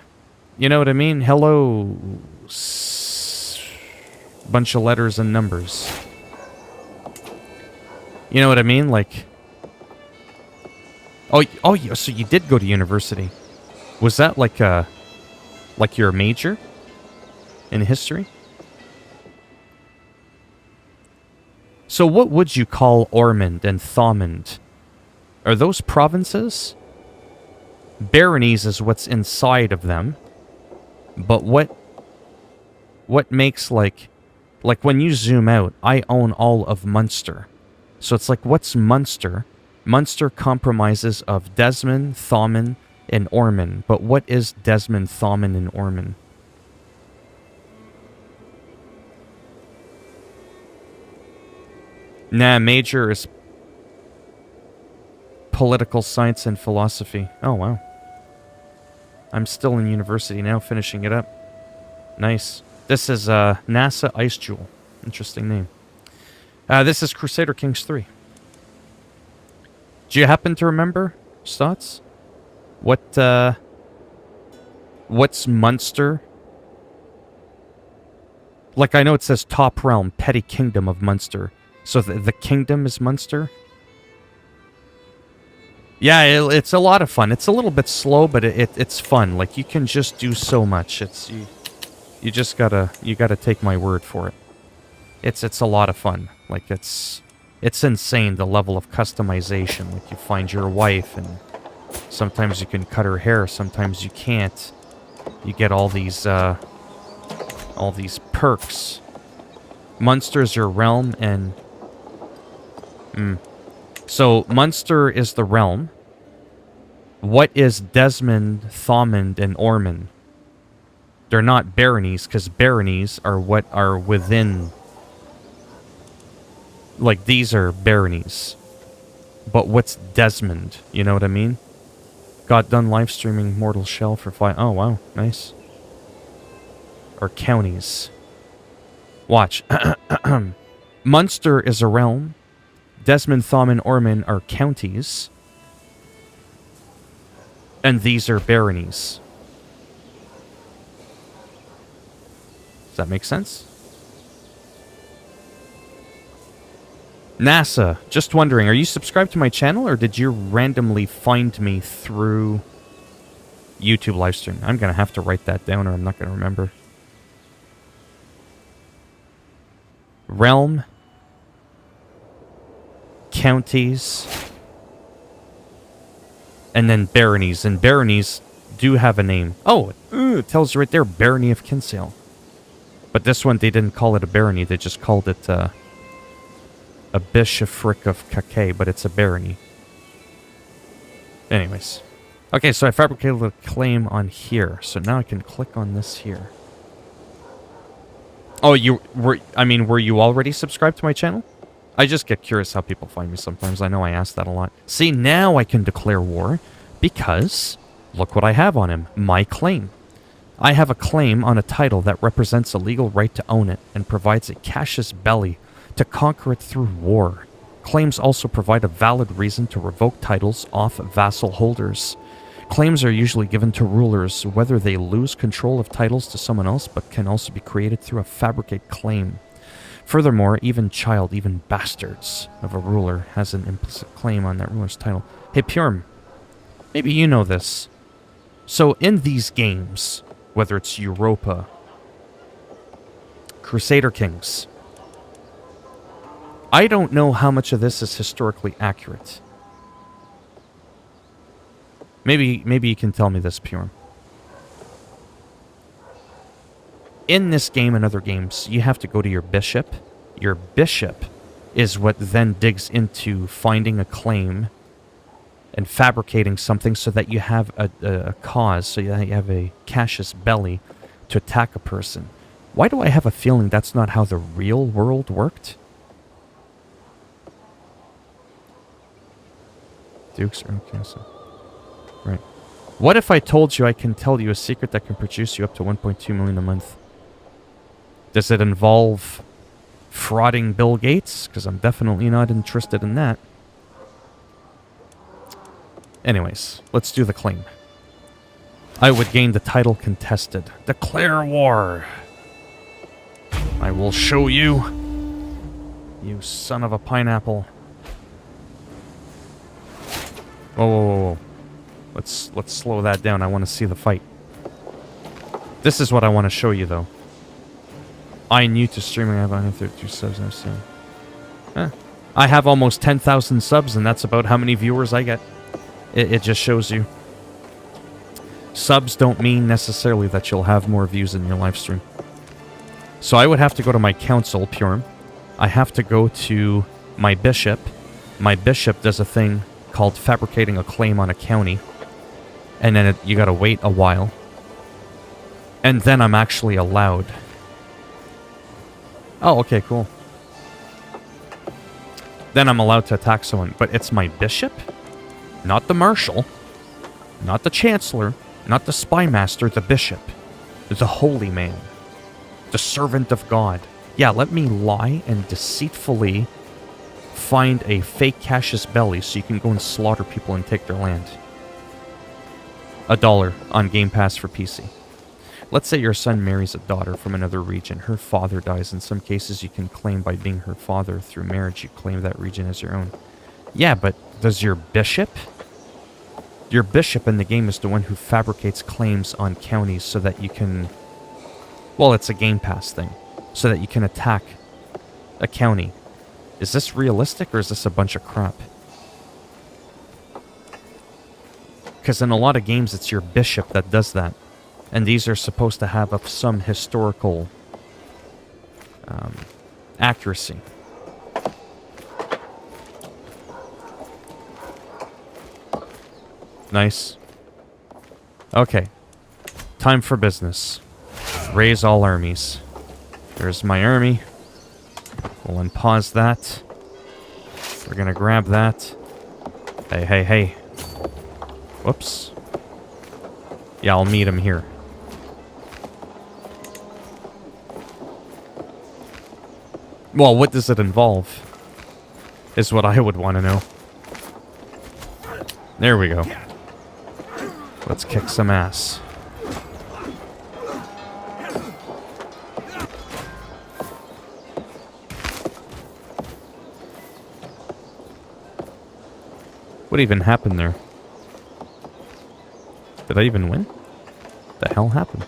You know what I mean? Hello, bunch of letters and numbers. You know what I mean? Like, oh, so you did go to university. Was that like your major in history? So what would you call Ormond and Thomond? Are those provinces? Baronies is what's inside of them. But what makes like when you zoom out, I own all of Munster. So it's like, what's Munster? Munster compromises of Desmond, Thomond, and Ormond. But what is Desmond, Thomond, and Ormond? Nah, major is political science and philosophy. Oh, wow. I'm still in university now, finishing it up. Nice. This is NASA Ice Jewel. Interesting name. This is Crusader Kings 3. Do you happen to remember, Stotts? What's Munster? Like, I know it says top realm, petty kingdom of Munster. So the kingdom is Munster? Yeah, it's a lot of fun. It's a little bit slow, but it's fun. Like, you can just do so much. You just gotta take my word for it. It's a lot of fun. Like, it's insane, the level of customization. Like, you find your wife, and sometimes you can cut her hair, sometimes you can't. You get all these perks. Munster's your realm, and so Munster is the realm. What is Desmond, Thomond, and Ormond? They're not baronies, because baronies are what are within. Like, these are baronies. But what's Desmond? You know what I mean? Got done live streaming Mortal Shell for 5. Oh, wow. Nice. Or counties. Watch. Munster is a realm. Desmond, Thomond, Ormond are counties. And these are baronies. Does that make sense? NASA, just wondering, are you subscribed to my channel, or did you randomly find me through YouTube livestream? I'm going to have to write that down, or I'm not going to remember. Realm. Counties. And then baronies. And baronies do have a name. Oh, it tells you right there, Barony of Kinsale. But this one, they didn't call it a barony. They just called it a bishopric of Kakay, but it's a barony. Anyways. Okay, so I fabricated a claim on here. So now I can click on this here. Oh, were you already subscribed to my channel? I just get curious how people find me sometimes. I know I ask that a lot. See, now I can declare war because look what I have on him. My claim. I have a claim on a title that represents a legal right to own it and provides a casus belli to conquer it through war. Claims also provide a valid reason to revoke titles off vassal holders. Claims are usually given to rulers, whether they lose control of titles to someone else, but can also be created through a fabricate claim. Furthermore, even bastards of a ruler has an implicit claim on that ruler's title. Hey, Purm, maybe you know this. So in these games, whether it's Europa, Crusader Kings, I don't know how much of this is historically accurate. Maybe you can tell me this, Purm. In this game and other games, you have to go to your bishop. Your bishop is what then digs into finding a claim and fabricating something so that you have a cause, so that you have a casus belli to attack a person. Why do I have a feeling that's not how the real world worked? Dukes are okay, so... Right. What if I told you I can tell you a secret that can produce you up to 1.2 million a month? Does it involve frauding Bill Gates? Because I'm definitely not interested in that. Anyways, let's do the claim. I would gain the title contested. Declare war. I will show you. You son of a pineapple. Whoa, whoa, whoa, whoa. Let's slow that down. I want to see the fight. This is what I want to show you, though. I new to streaming. I have 132 subs. I've seen. I have almost 10,000 subs, and that's about how many viewers I get. It just shows you. Subs don't mean necessarily that you'll have more views in your live stream. So I would have to go to my council, Purim. I have to go to my bishop. My bishop does a thing called fabricating a claim on a county. And then you gotta wait a while. And then I'm actually allowed. Oh, okay, cool. Then I'm allowed to attack someone. But it's my bishop? Not the marshal. Not the chancellor. Not the spy master. The bishop. The holy man. The servant of God. Yeah, let me lie and deceitfully find a fake casus belli so you can go and slaughter people and take their land. $1 on Game Pass for PC. Let's say your son marries a daughter from another region. Her father dies. In some cases, you can claim by being her father through marriage. You claim that region as your own. Yeah, but does your bishop? Your bishop in the game is the one who fabricates claims on counties so that you can... Well, it's a Game Pass thing. So that you can attack a county. Is this realistic or is this a bunch of crap? Because in a lot of games, it's your bishop that does that. And these are supposed to have of some historical accuracy. Nice. Okay. Time for business. Raise all armies. There's my army. We'll unpause that. We're gonna grab that. Hey, hey, hey. Whoops. Yeah, I'll meet him here. Well, what does it involve? Is what I would want to know. There we go. Let's kick some ass. What even happened there? Did I even win? The hell happened?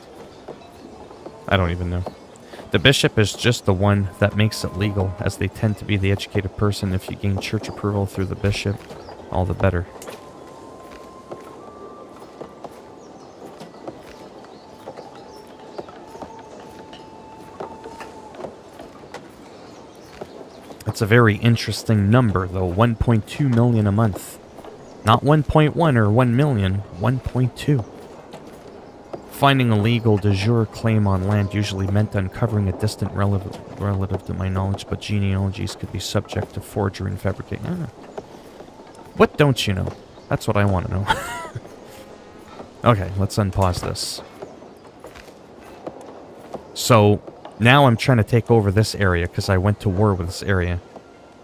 I don't even know. The bishop is just the one that makes it legal, as they tend to be the educated person. If you gain church approval through the bishop, all the better. It's a very interesting number, though. 1.2 million a month. Not 1.1 or 1 million, 1.2. Finding a legal de jure claim on land usually meant uncovering a distant relative to my knowledge, but genealogies could be subject to forgery and fabrication. What don't you know? That's what I want to know. Okay, let's unpause this. So, now I'm trying to take over this area because I went to war with this area.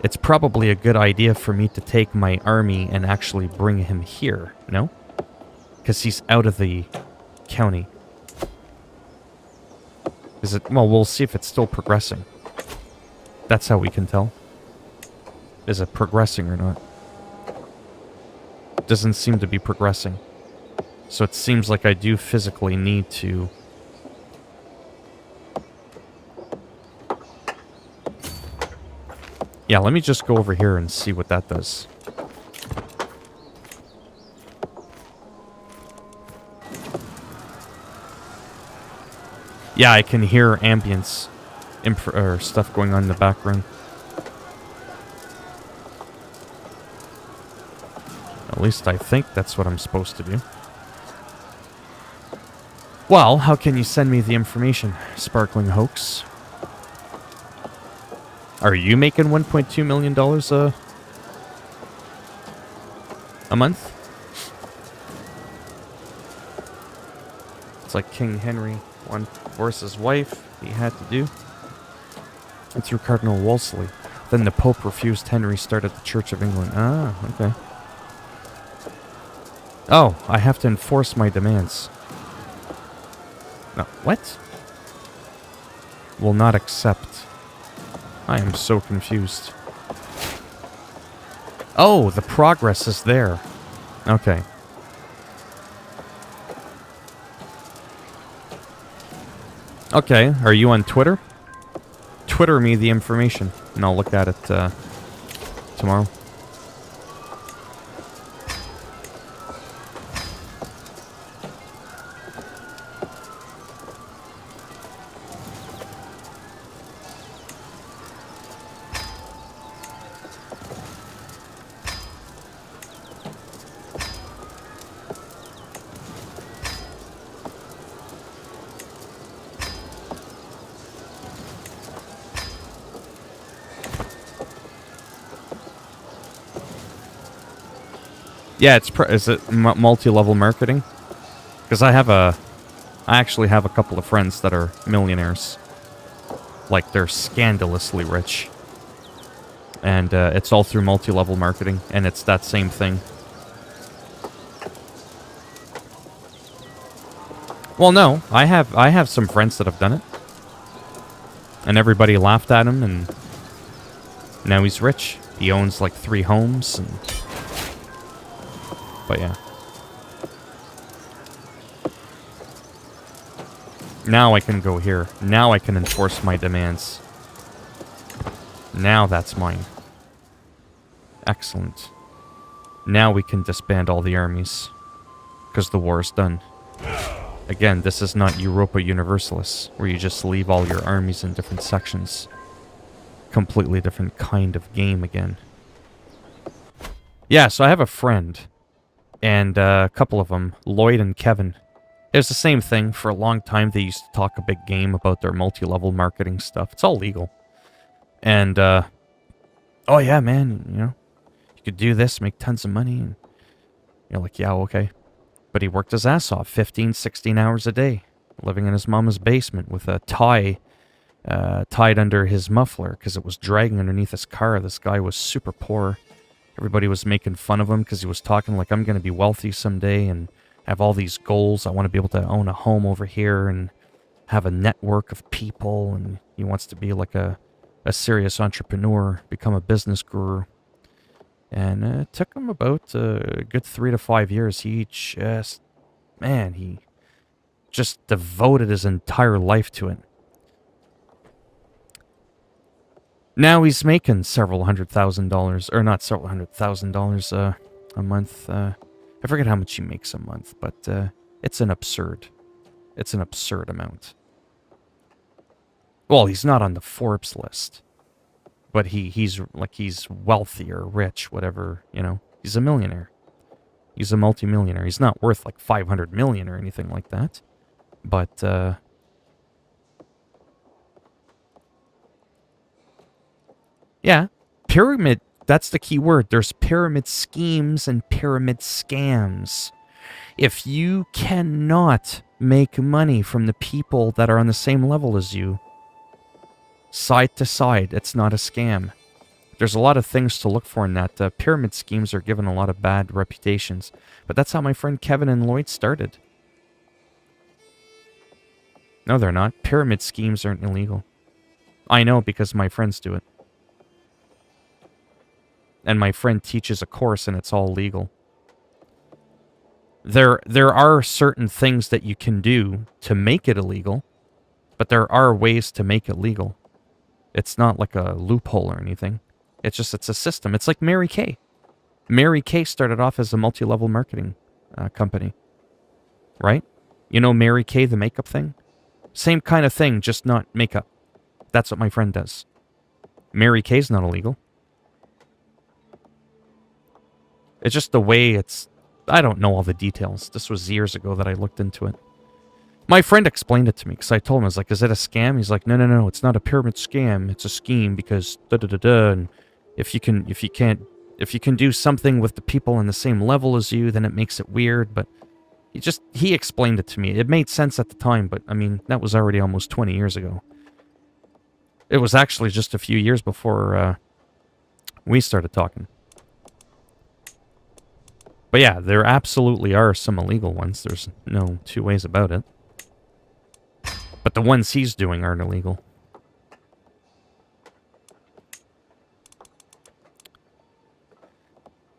It's probably a good idea for me to take my army and actually bring him here, no? Because he's out of the county. Is it? Well, we'll see if it's still progressing. That's how we can tell. Is it progressing or not? Doesn't seem to be progressing. So it seems like I do physically need to... Yeah, let me just go over here and see what that does. Yeah, I can hear ambience or stuff going on in the background. At least I think that's what I'm supposed to do. Well, how can you send me the information, Sparkling Hoax? Are you making $1.2 million a month? It's like King Henry won divorce his wife. He had to do. And through Cardinal Wolsey. Then the Pope refused. Henry started the Church of England. Ah, okay. Oh, I have to enforce my demands. No, what? Will not accept. I am so confused. Oh, the progress is there. Okay. Okay, are you on Twitter? Twitter me the information, and I'll look at it tomorrow. Yeah, is it multi-level marketing? Because I actually have a couple of friends that are millionaires. Like, they're scandalously rich. And it's all through multi-level marketing, and it's that same thing. Well, no, I have some friends that have done it. And everybody laughed at him, and now he's rich. He owns like 3 homes, and... But yeah. Now I can go here. Now I can enforce my demands. Now that's mine. Excellent. Now we can disband all the armies. Because the war is done. Again, this is not Europa Universalis, where you just leave all your armies in different sections. Completely different kind of game again. Yeah, so I have a friend. And a couple of them, Lloyd and Kevin. It was the same thing. For a long time, they used to talk a big game about their multi-level marketing stuff. It's all legal. And, oh yeah, man, you know, you could do this, make tons of money. And you're like, yeah, okay. But he worked his ass off, 15, 16 hours a day, living in his mama's basement with a tie tied under his muffler because it was dragging underneath his car. This guy was super poor. Everybody was making fun of him because he was talking like, I'm going to be wealthy someday and have all these goals. I want to be able to own a home over here and have a network of people. And he wants to be like a serious entrepreneur, become a business guru. And it took him about a good 3 to 5 years. He just devoted his entire life to it. Now he's making several $100,000, or not several $100,000 a month. I forget how much he makes a month, but it's an absurd amount. Well, he's not on the Forbes list, but he's wealthy or rich, whatever, you know. He's a millionaire. He's a multimillionaire. He's not worth like 500 million or anything like that, but yeah, pyramid, that's the key word. There's pyramid schemes and pyramid scams. If you cannot make money from the people that are on the same level as you, side to side, it's not a scam. There's a lot of things to look for in that. Pyramid schemes are given a lot of bad reputations. But that's how my friend Kevin and Lloyd started. No, they're not. Pyramid schemes aren't illegal. I know because my friends do it. And my friend teaches a course and it's all legal. There are certain things that you can do to make it illegal, but there are ways to make it legal. It's not like a loophole or anything. It's a system. It's like Mary Kay. Mary Kay started off as a multi-level marketing company. Right? You know Mary Kay, the makeup thing? Same kind of thing, just not makeup. That's what my friend does. Mary Kay's not illegal. It's just the way it's... I don't know all the details. This was years ago that I looked into it. My friend explained it to me, because I told him, I was like, is it a scam? He's like, no, it's not a pyramid scam. It's a scheme, because da-da-da-da, and if you can do something with the people on the same level as you, then it makes it weird, but he explained it to me. It made sense at the time, but, I mean, that was already almost 20 years ago. It was actually just a few years before we started talking. But yeah, there absolutely are some illegal ones. There's no two ways about it. But the ones he's doing aren't illegal.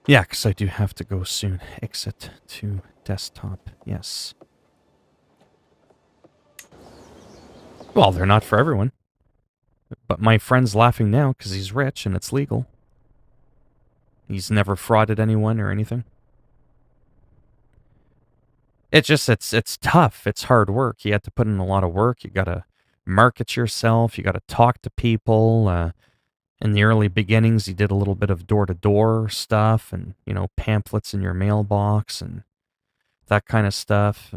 Yeah, because I do have to go soon. Exit to desktop. Yes. Well, they're not for everyone. But my friend's laughing now because he's rich and it's legal. He's never frauded anyone or anything. It's tough. It's hard work. You have to put in a lot of work. You gotta market yourself. You gotta talk to people. In the early beginnings, he did a little bit of door-to-door stuff and, you know, pamphlets in your mailbox and that kind of stuff.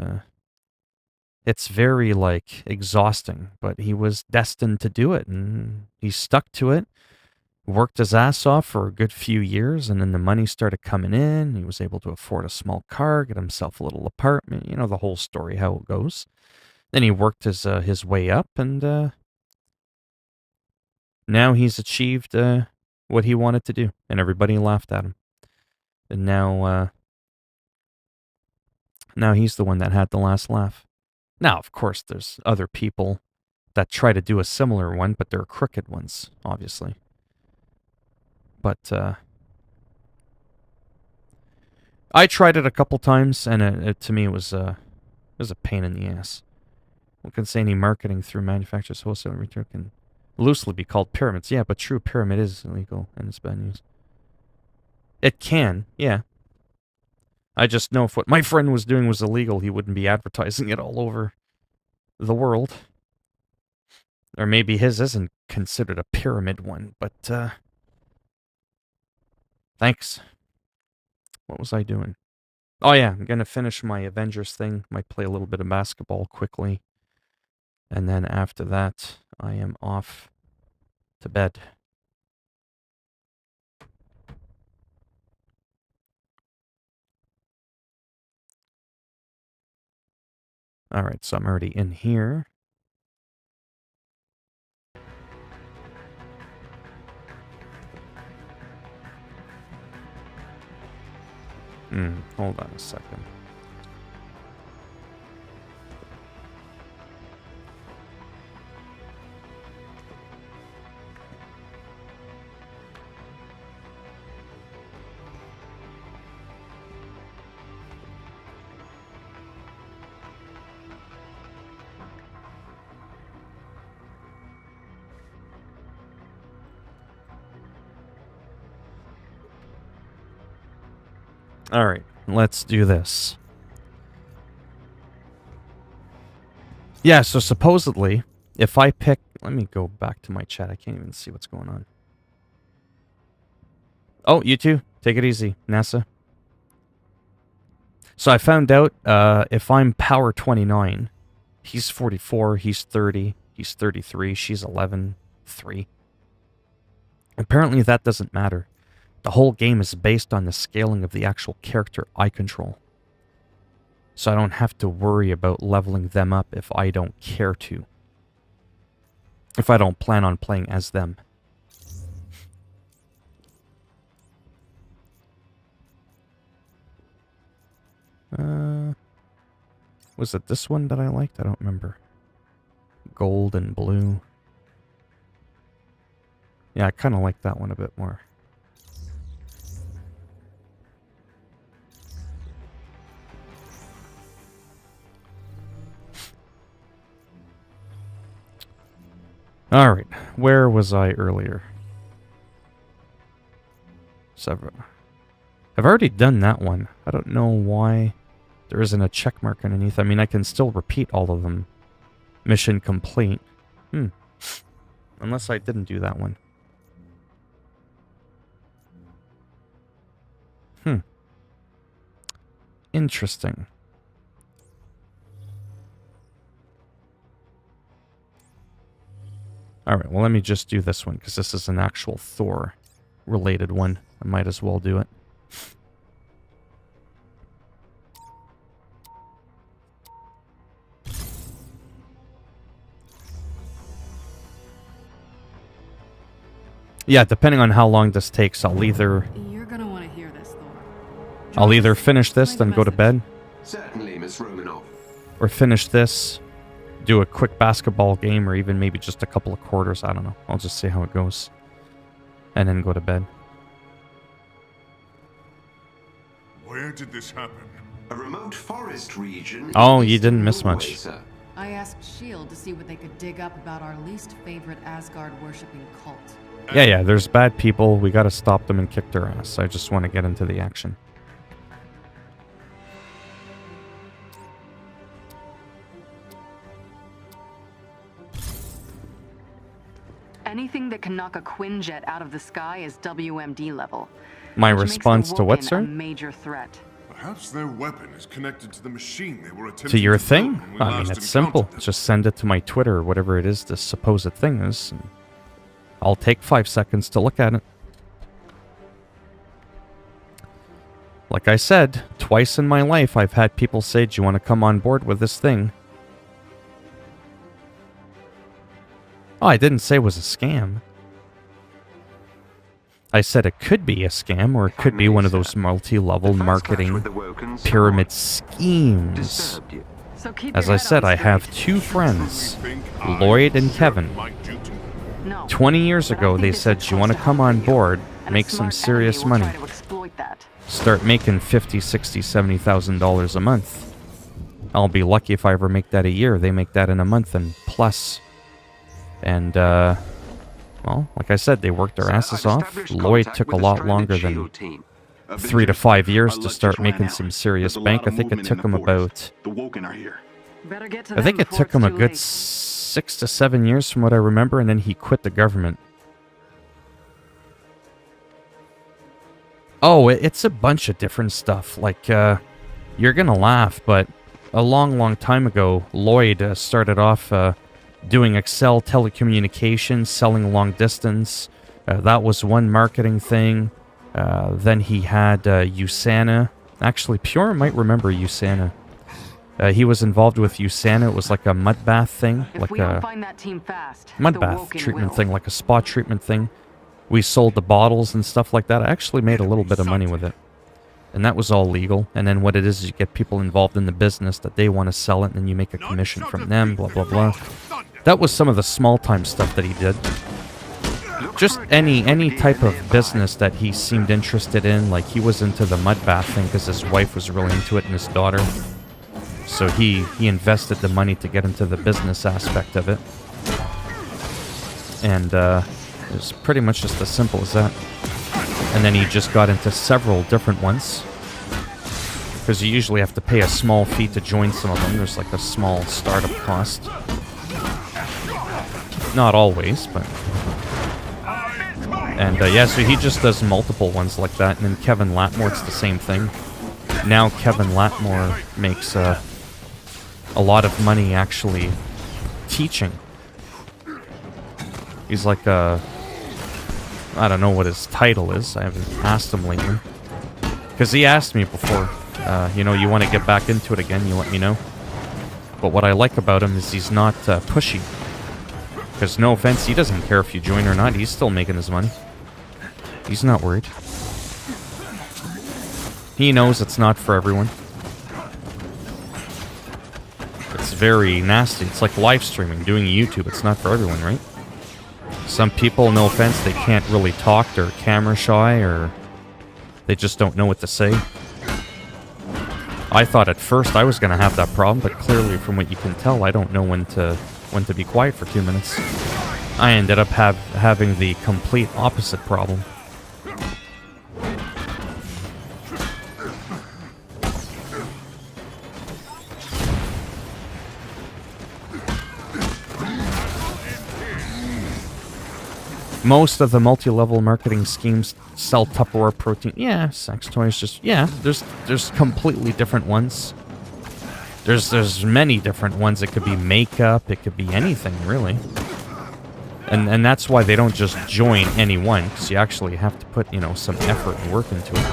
It's very, like, exhausting, but he was destined to do it, and he stuck to it, worked his ass off for a good few years, and then the money started coming in. He was able to afford a small car, get himself a little apartment, you know, the whole story, how it goes. Then he worked his way up, and now he's achieved what he wanted to do, and everybody laughed at him. And now he's the one that had the last laugh. Now, of course, there's other people that try to do a similar one, but they're crooked ones, obviously. But I tried it a couple times, and to me it was a pain in the ass. One can say any marketing through manufacturers, wholesale, and retail can loosely be called pyramids. Yeah, but true pyramid is illegal and it's bad news. It can, yeah. I just know if what my friend was doing was illegal, he wouldn't be advertising it all over the world. Or maybe his isn't considered a pyramid one, but thanks. What was I doing? Oh yeah, I'm gonna finish my Avengers thing. Might play a little bit of basketball quickly. And then after that, I am off to bed. Alright, so I'm already in here. Hold on a second. Alright, let's do this. Yeah, so supposedly, if I pick... Let me go back to my chat. I can't even see what's going on. Oh, you two, take it easy, NASA. So I found out if I'm power 29, he's 44, he's 30, he's 33, she's 11, 3. Apparently that doesn't matter. The whole game is based on the scaling of the actual character I control. So I don't have to worry about leveling them up if I don't care to. If I don't plan on playing as them. Was it this one that I liked? I don't remember. Gold and blue. Yeah, I kind of like that one a bit more. Alright, where was I earlier? I've already done that one. I don't know why there isn't a check mark underneath. I mean, I can still repeat all of them. Mission complete. Unless I didn't do that one. Interesting. Alright, well let me just do this one, because this is an actual Thor-related one. I might as well do it. Yeah, depending on how long this takes, I'll either... You're gonna want to hear this, Thor. I'll either finish this, then go to bed. Certainly, Miss Romanoff. Or finish this, do a quick basketball game, or even maybe just a couple of quarters. I don't know. I'll just see how it goes. And then go to bed. Where did this happen? A remote forest region. in Oh, you eastern didn't miss Norway, much. sir. I asked S.H.I.E.L.D. to see what they could dig up about our least favorite Asgard-worshipping cult. Yeah, there's bad people. We gotta stop them and kick their ass. I just want to get into the action. Anything that can knock a Quinjet out of the sky is WMD level. My which makes the response to what, Vulcan sir? A major threat. Perhaps their weapon is connected to the machine they were attempting To your build thing? when we I mean, last it's simple. encountered them. Just send it to my Twitter or whatever it is this supposed thing is. And I'll take 5 seconds to look at it. Like I said, twice in my life I've had people say, do you want to come on board with this thing? Oh, I didn't say it was a scam. I said it could be a scam, or it could be one of those multi-level The first clash marketing with the Wokens pyramid somewhat schemes. disturbed you. So keep As your I head said, on I have straight. 2 friends, You think I, Lloyd and Sheriff Kevin. Mike Newton? No. 20 years But I ago, think they this said, is do you want to close come home on for you, board, and a make some smart serious enemy will money, try to exploit that. start making $50, $60, $70,000 a month? I'll be lucky if I ever make that a year. They make that in a month and plus. And, well, like I said, they worked their Sir, asses I've off. established Lloyd contact took a with the lot stranded longer than SHIELD team. 3 to 5 years to Our start electrics ran making out. some serious There's a bank. lot I of think it movement in took the them forest. about... The Woken are here. Better get to I them think it before took him it's a too good late. 6 to 7 years from what I remember, and then he quit the government. Oh, it's a bunch of different stuff. Like, you're gonna laugh, but a long time ago, Lloyd started off doing Excel telecommunications, selling long distance. That was one marketing thing. Then he had USANA. Actually, Pure might remember USANA. He was involved with USANA. It was like a mud bath thing, If like we don't a find that team fast, mud the bath Woken treatment will. thing, like a spa treatment thing. We sold the bottles and stuff like that. I actually made a little bit of money with it. And that was all legal. And then what it is you get people involved in the business that they want to sell it, and then you make a commission from them, blah, blah, blah. That was some of the small-time stuff that he did. Just any type of business that he seemed interested in. Like, he was into the mud bath thing because his wife was really into it and his daughter. So he invested the money to get into the business aspect of it. And it was pretty much just as simple as that. And then he just got into several different ones. Because you usually have to pay a small fee to join some of them. There's like a small startup cost. Not always, but... And yeah, so he just does multiple ones like that. And then Kevin Latmore, it's the same thing. Now Kevin Latmore makes a lot of money actually teaching. He's like a... I don't know what his title is. I haven't asked him lately. Because he asked me before, you know, you want to get back into it again, you let me know. But what I like about him is he's not pushy. Because no offense, he doesn't care if you join or not. He's still making his money. He's not worried. He knows it's not for everyone. It's very nasty. It's like live streaming, doing YouTube. It's not for everyone, right? Some people, no offense, they can't really talk. They're camera shy, or they just don't know what to say. I thought at first I was going to have that problem, but clearly from what you can tell, I don't know when to be quiet for 2 minutes. I ended up having the complete opposite problem. Most of the multi-level marketing schemes sell Tupperware protein. Yeah, sex toys. Just yeah. There's completely different ones. There's many different ones. It could be makeup. It could be anything really. And that's why they don't just join any one, because you actually have to put, you know, some effort and work into it.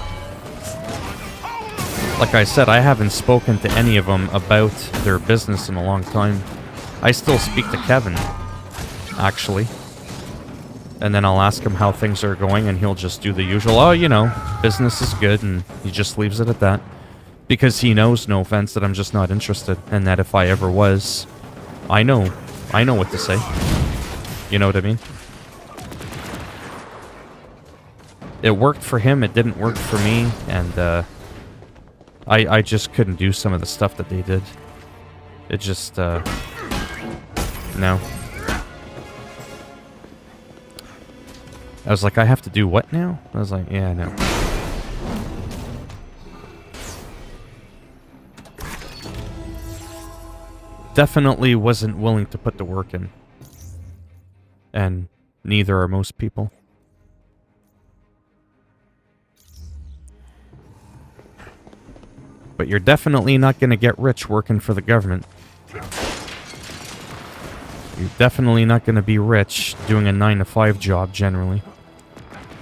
Like I said, I haven't spoken to any of them about their business in a long time. I still speak to Kevin, actually. And then I'll ask him how things are going, and he'll just do the usual, oh, you know, business is good, and he just leaves it at that. Because he knows, no offense, that I'm just not interested, and that if I ever was, I know what to say. You know what I mean? It worked for him, it didn't work for me, and I just couldn't do some of the stuff that they did. It just, no. I was like, I have to do what now? I was like, yeah, no. Definitely wasn't willing to put the work in. And neither are most people. But you're definitely not going to get rich working for the government. You're definitely not going to be rich doing a 9-to-5 job, generally.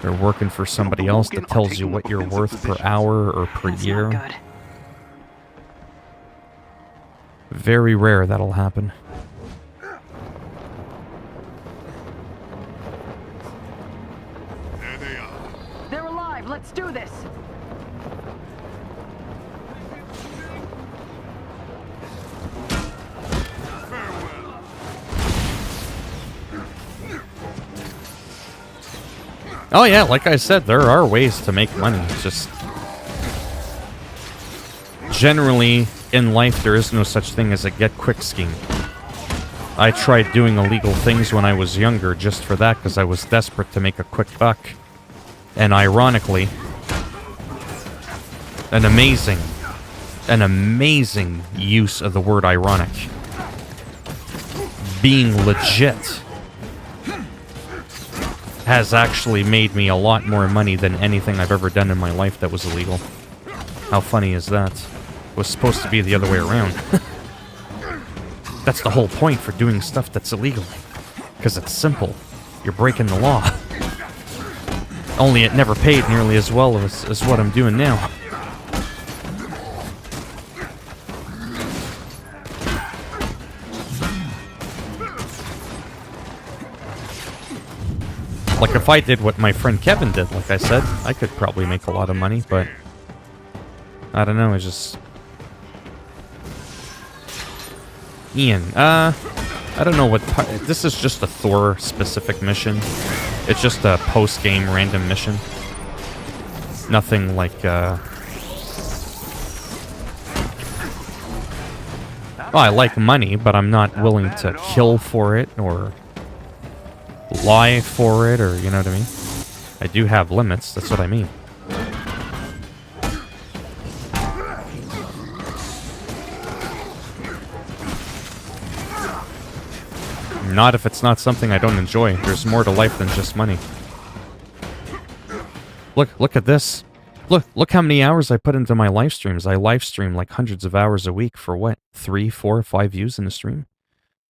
Or working for somebody else that tells you what you're worth per hour or per year. Not good. Very rare that'll happen. There they are. They're alive. Let's do this. Farewell. Oh yeah, like I said, there are ways to make money. It's just... generally, in life, there is no such thing as a get-quick scheme. I tried doing illegal things when I was younger just for that, because I was desperate to make a quick buck. And ironically, an amazing use of the word ironic. Being legit has actually made me a lot more money than anything I've ever done in my life that was illegal. How funny is that? It was supposed to be the other way around. That's the whole point for doing stuff that's illegal. Because it's simple. You're breaking the law. Only it never paid nearly as well as what I'm doing now. Like, if I did what my friend Kevin did, like I said, I could probably make a lot of money, but... I don't know, it's just... Ian, I don't know what part... This is just a Thor-specific mission. It's just a post-game random mission. Nothing like, Well, I like money, but I'm not willing to kill for it, or... lie for it, or you know what I mean? I do have limits, that's what I mean. Not if it's not something I don't enjoy. There's more to life than just money. Look at this. Look how many hours I put into my live streams. I live stream like hundreds of hours a week for what? 3, 4, 5 views in a stream?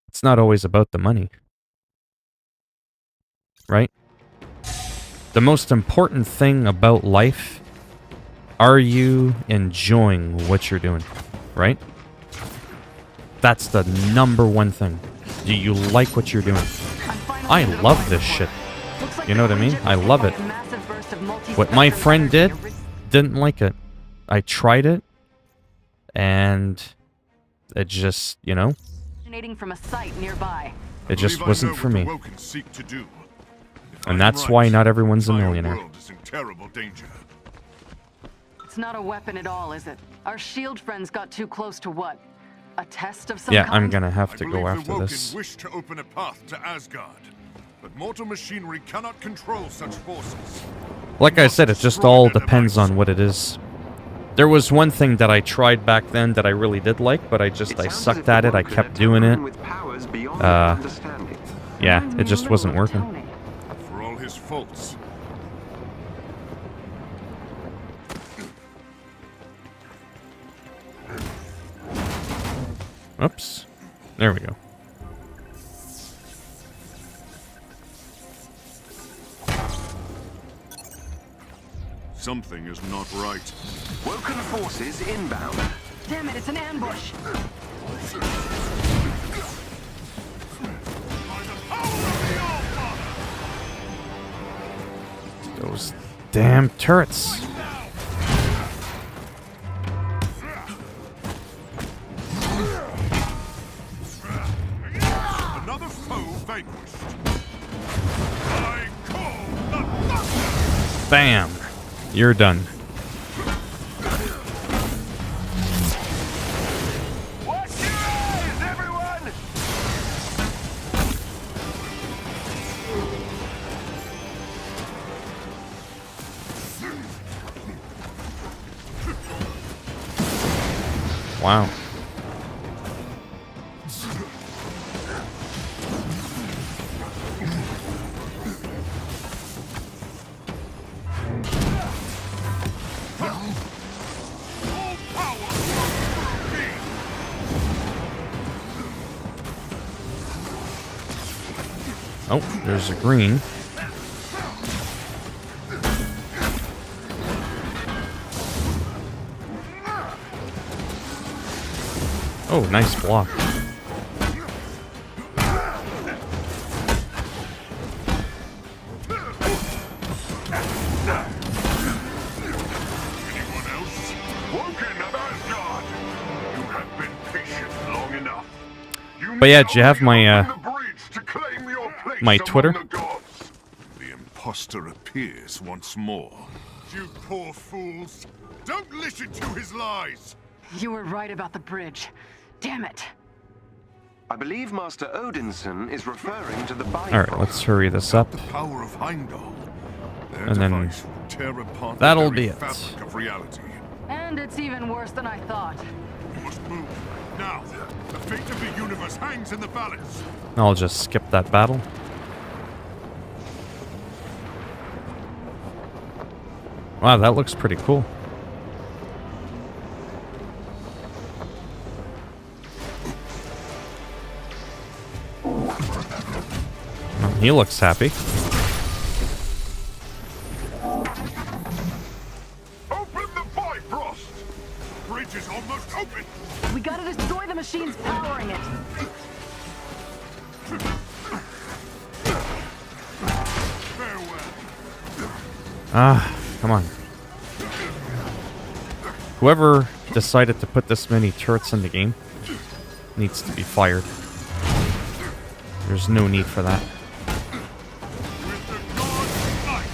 It's not always about the money. Right? The most important thing about life, are you enjoying what you're doing? Right? That's the #1 thing. Do you like what you're doing? I love this shit. You know what I mean? I love it. What my friend didn't like it. I tried it, and it just, you know, From a site nearby. it just wasn't for me. And that's why not everyone's a millionaire. It's not a weapon at all, is it? Our shield friends got too close to what? A test of some Yeah, kind? I'm gonna have to go after the this. Woken wish to open a path to Asgard, but mortal machinery cannot control such forces. Like I said, it just all depends on what it is. There was one thing that I tried back then that I really did like, but I sucked at it, I kept doing it. Yeah, it just wasn't working. For all his faults. Oops. There we go. Something is not right. Woken forces inbound. Damn it, it's an ambush. Those damn turrets. Another foe vanquished. I call the Bam. You're done. wow. Oh, there's a green. Oh, nice block. Anyone else? Woken of Asgard! You have been patient long enough. You But yeah, now do you have my, reopen the bridge to claim your place my among Twitter? the gods. The imposter appears once more. You poor fools! Don't listen to his lies! You were right about the bridge. Damn it. I believe Master Odinson is referring to the Bifrost. Alright, let's hurry this up. The power of Heimdall. Their And then device will tear apart that'll the be very it. fabric of reality. And it's even worse than I thought. We must move. Now, the fate of the universe hangs in the balance. I'll just skip that battle. Wow, that looks pretty cool. Oh, he looks happy. Open the Bifrost! The bridge is almost open! We gotta destroy the machines powering it. Farewell. Ah, come on. Whoever decided to put this many turrets in the game needs to be fired. There's no need for that. With the gods' light,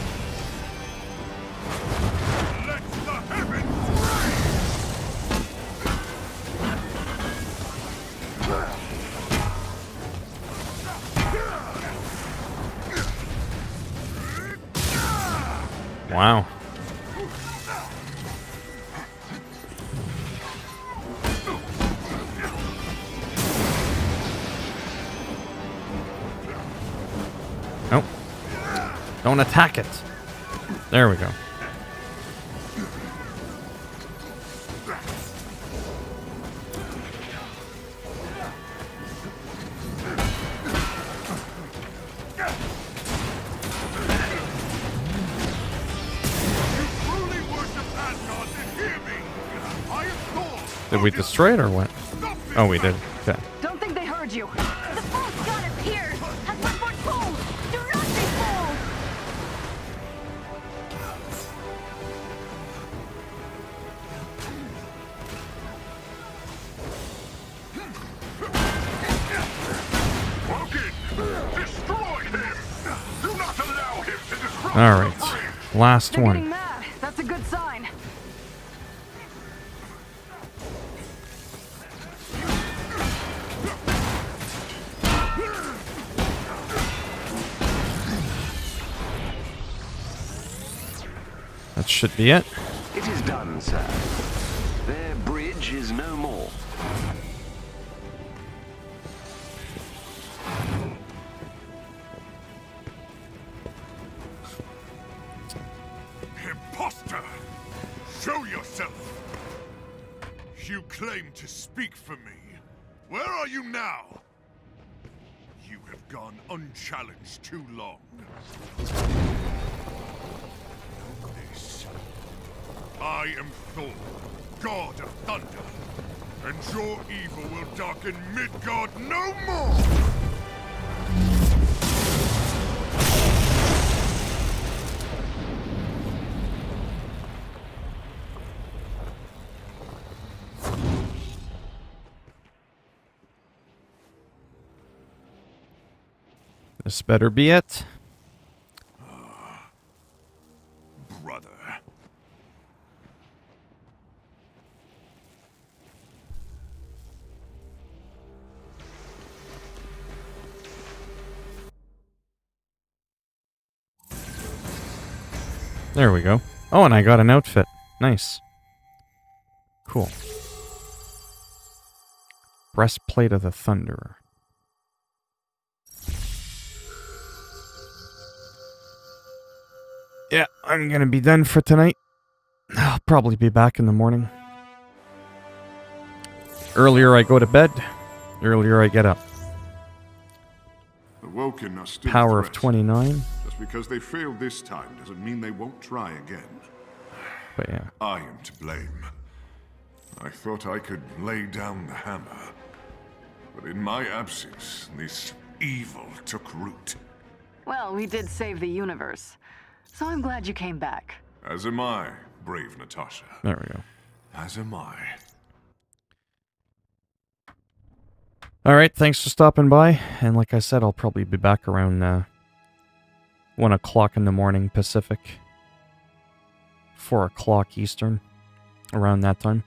let the heavens Wow. Nope. Don't attack it. There we go. truly worship Asgard and hear me! I am Thor! Did we destroy it or what? Oh, we did. Okay. Don't think they heard you. The false god appears! Has one more told! Do not be fooled! Woken! Destroy him! Do not allow him to disrupt All the right. bridge! Last They're getting one. mad. That's a good sign. That should be it. It is done, sir. Their bridge is no more. Imposter! Show yourself! You claim to speak for me. Where are you now? You have gone unchallenged too long. This. I am Thor, god of thunder. And your evil will darken Midgard no more! This better be it. Brother. There we go. Oh, and I got an outfit. Nice. Cool. Breastplate of the Thunderer. Yeah, I'm gonna be done for tonight. I'll probably be back in the morning. Earlier I go to bed, earlier I get up. The Woken are still Power a of threat. 29. Just because they failed this time doesn't mean they won't try again. But yeah. I am to blame. I thought I could lay down the hammer. But in my absence, this evil took root. Well, we did save the universe. So I'm glad you came back. As am I, brave Natasha. There we go. As am I. Alright, thanks for stopping by. And like I said, I'll probably be back around 1 o'clock in the morning Pacific. 4 o'clock Eastern. Around that time.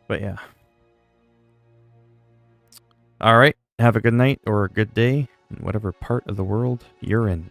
But yeah. Alright, have a good night or a good day in whatever part of the world you're in.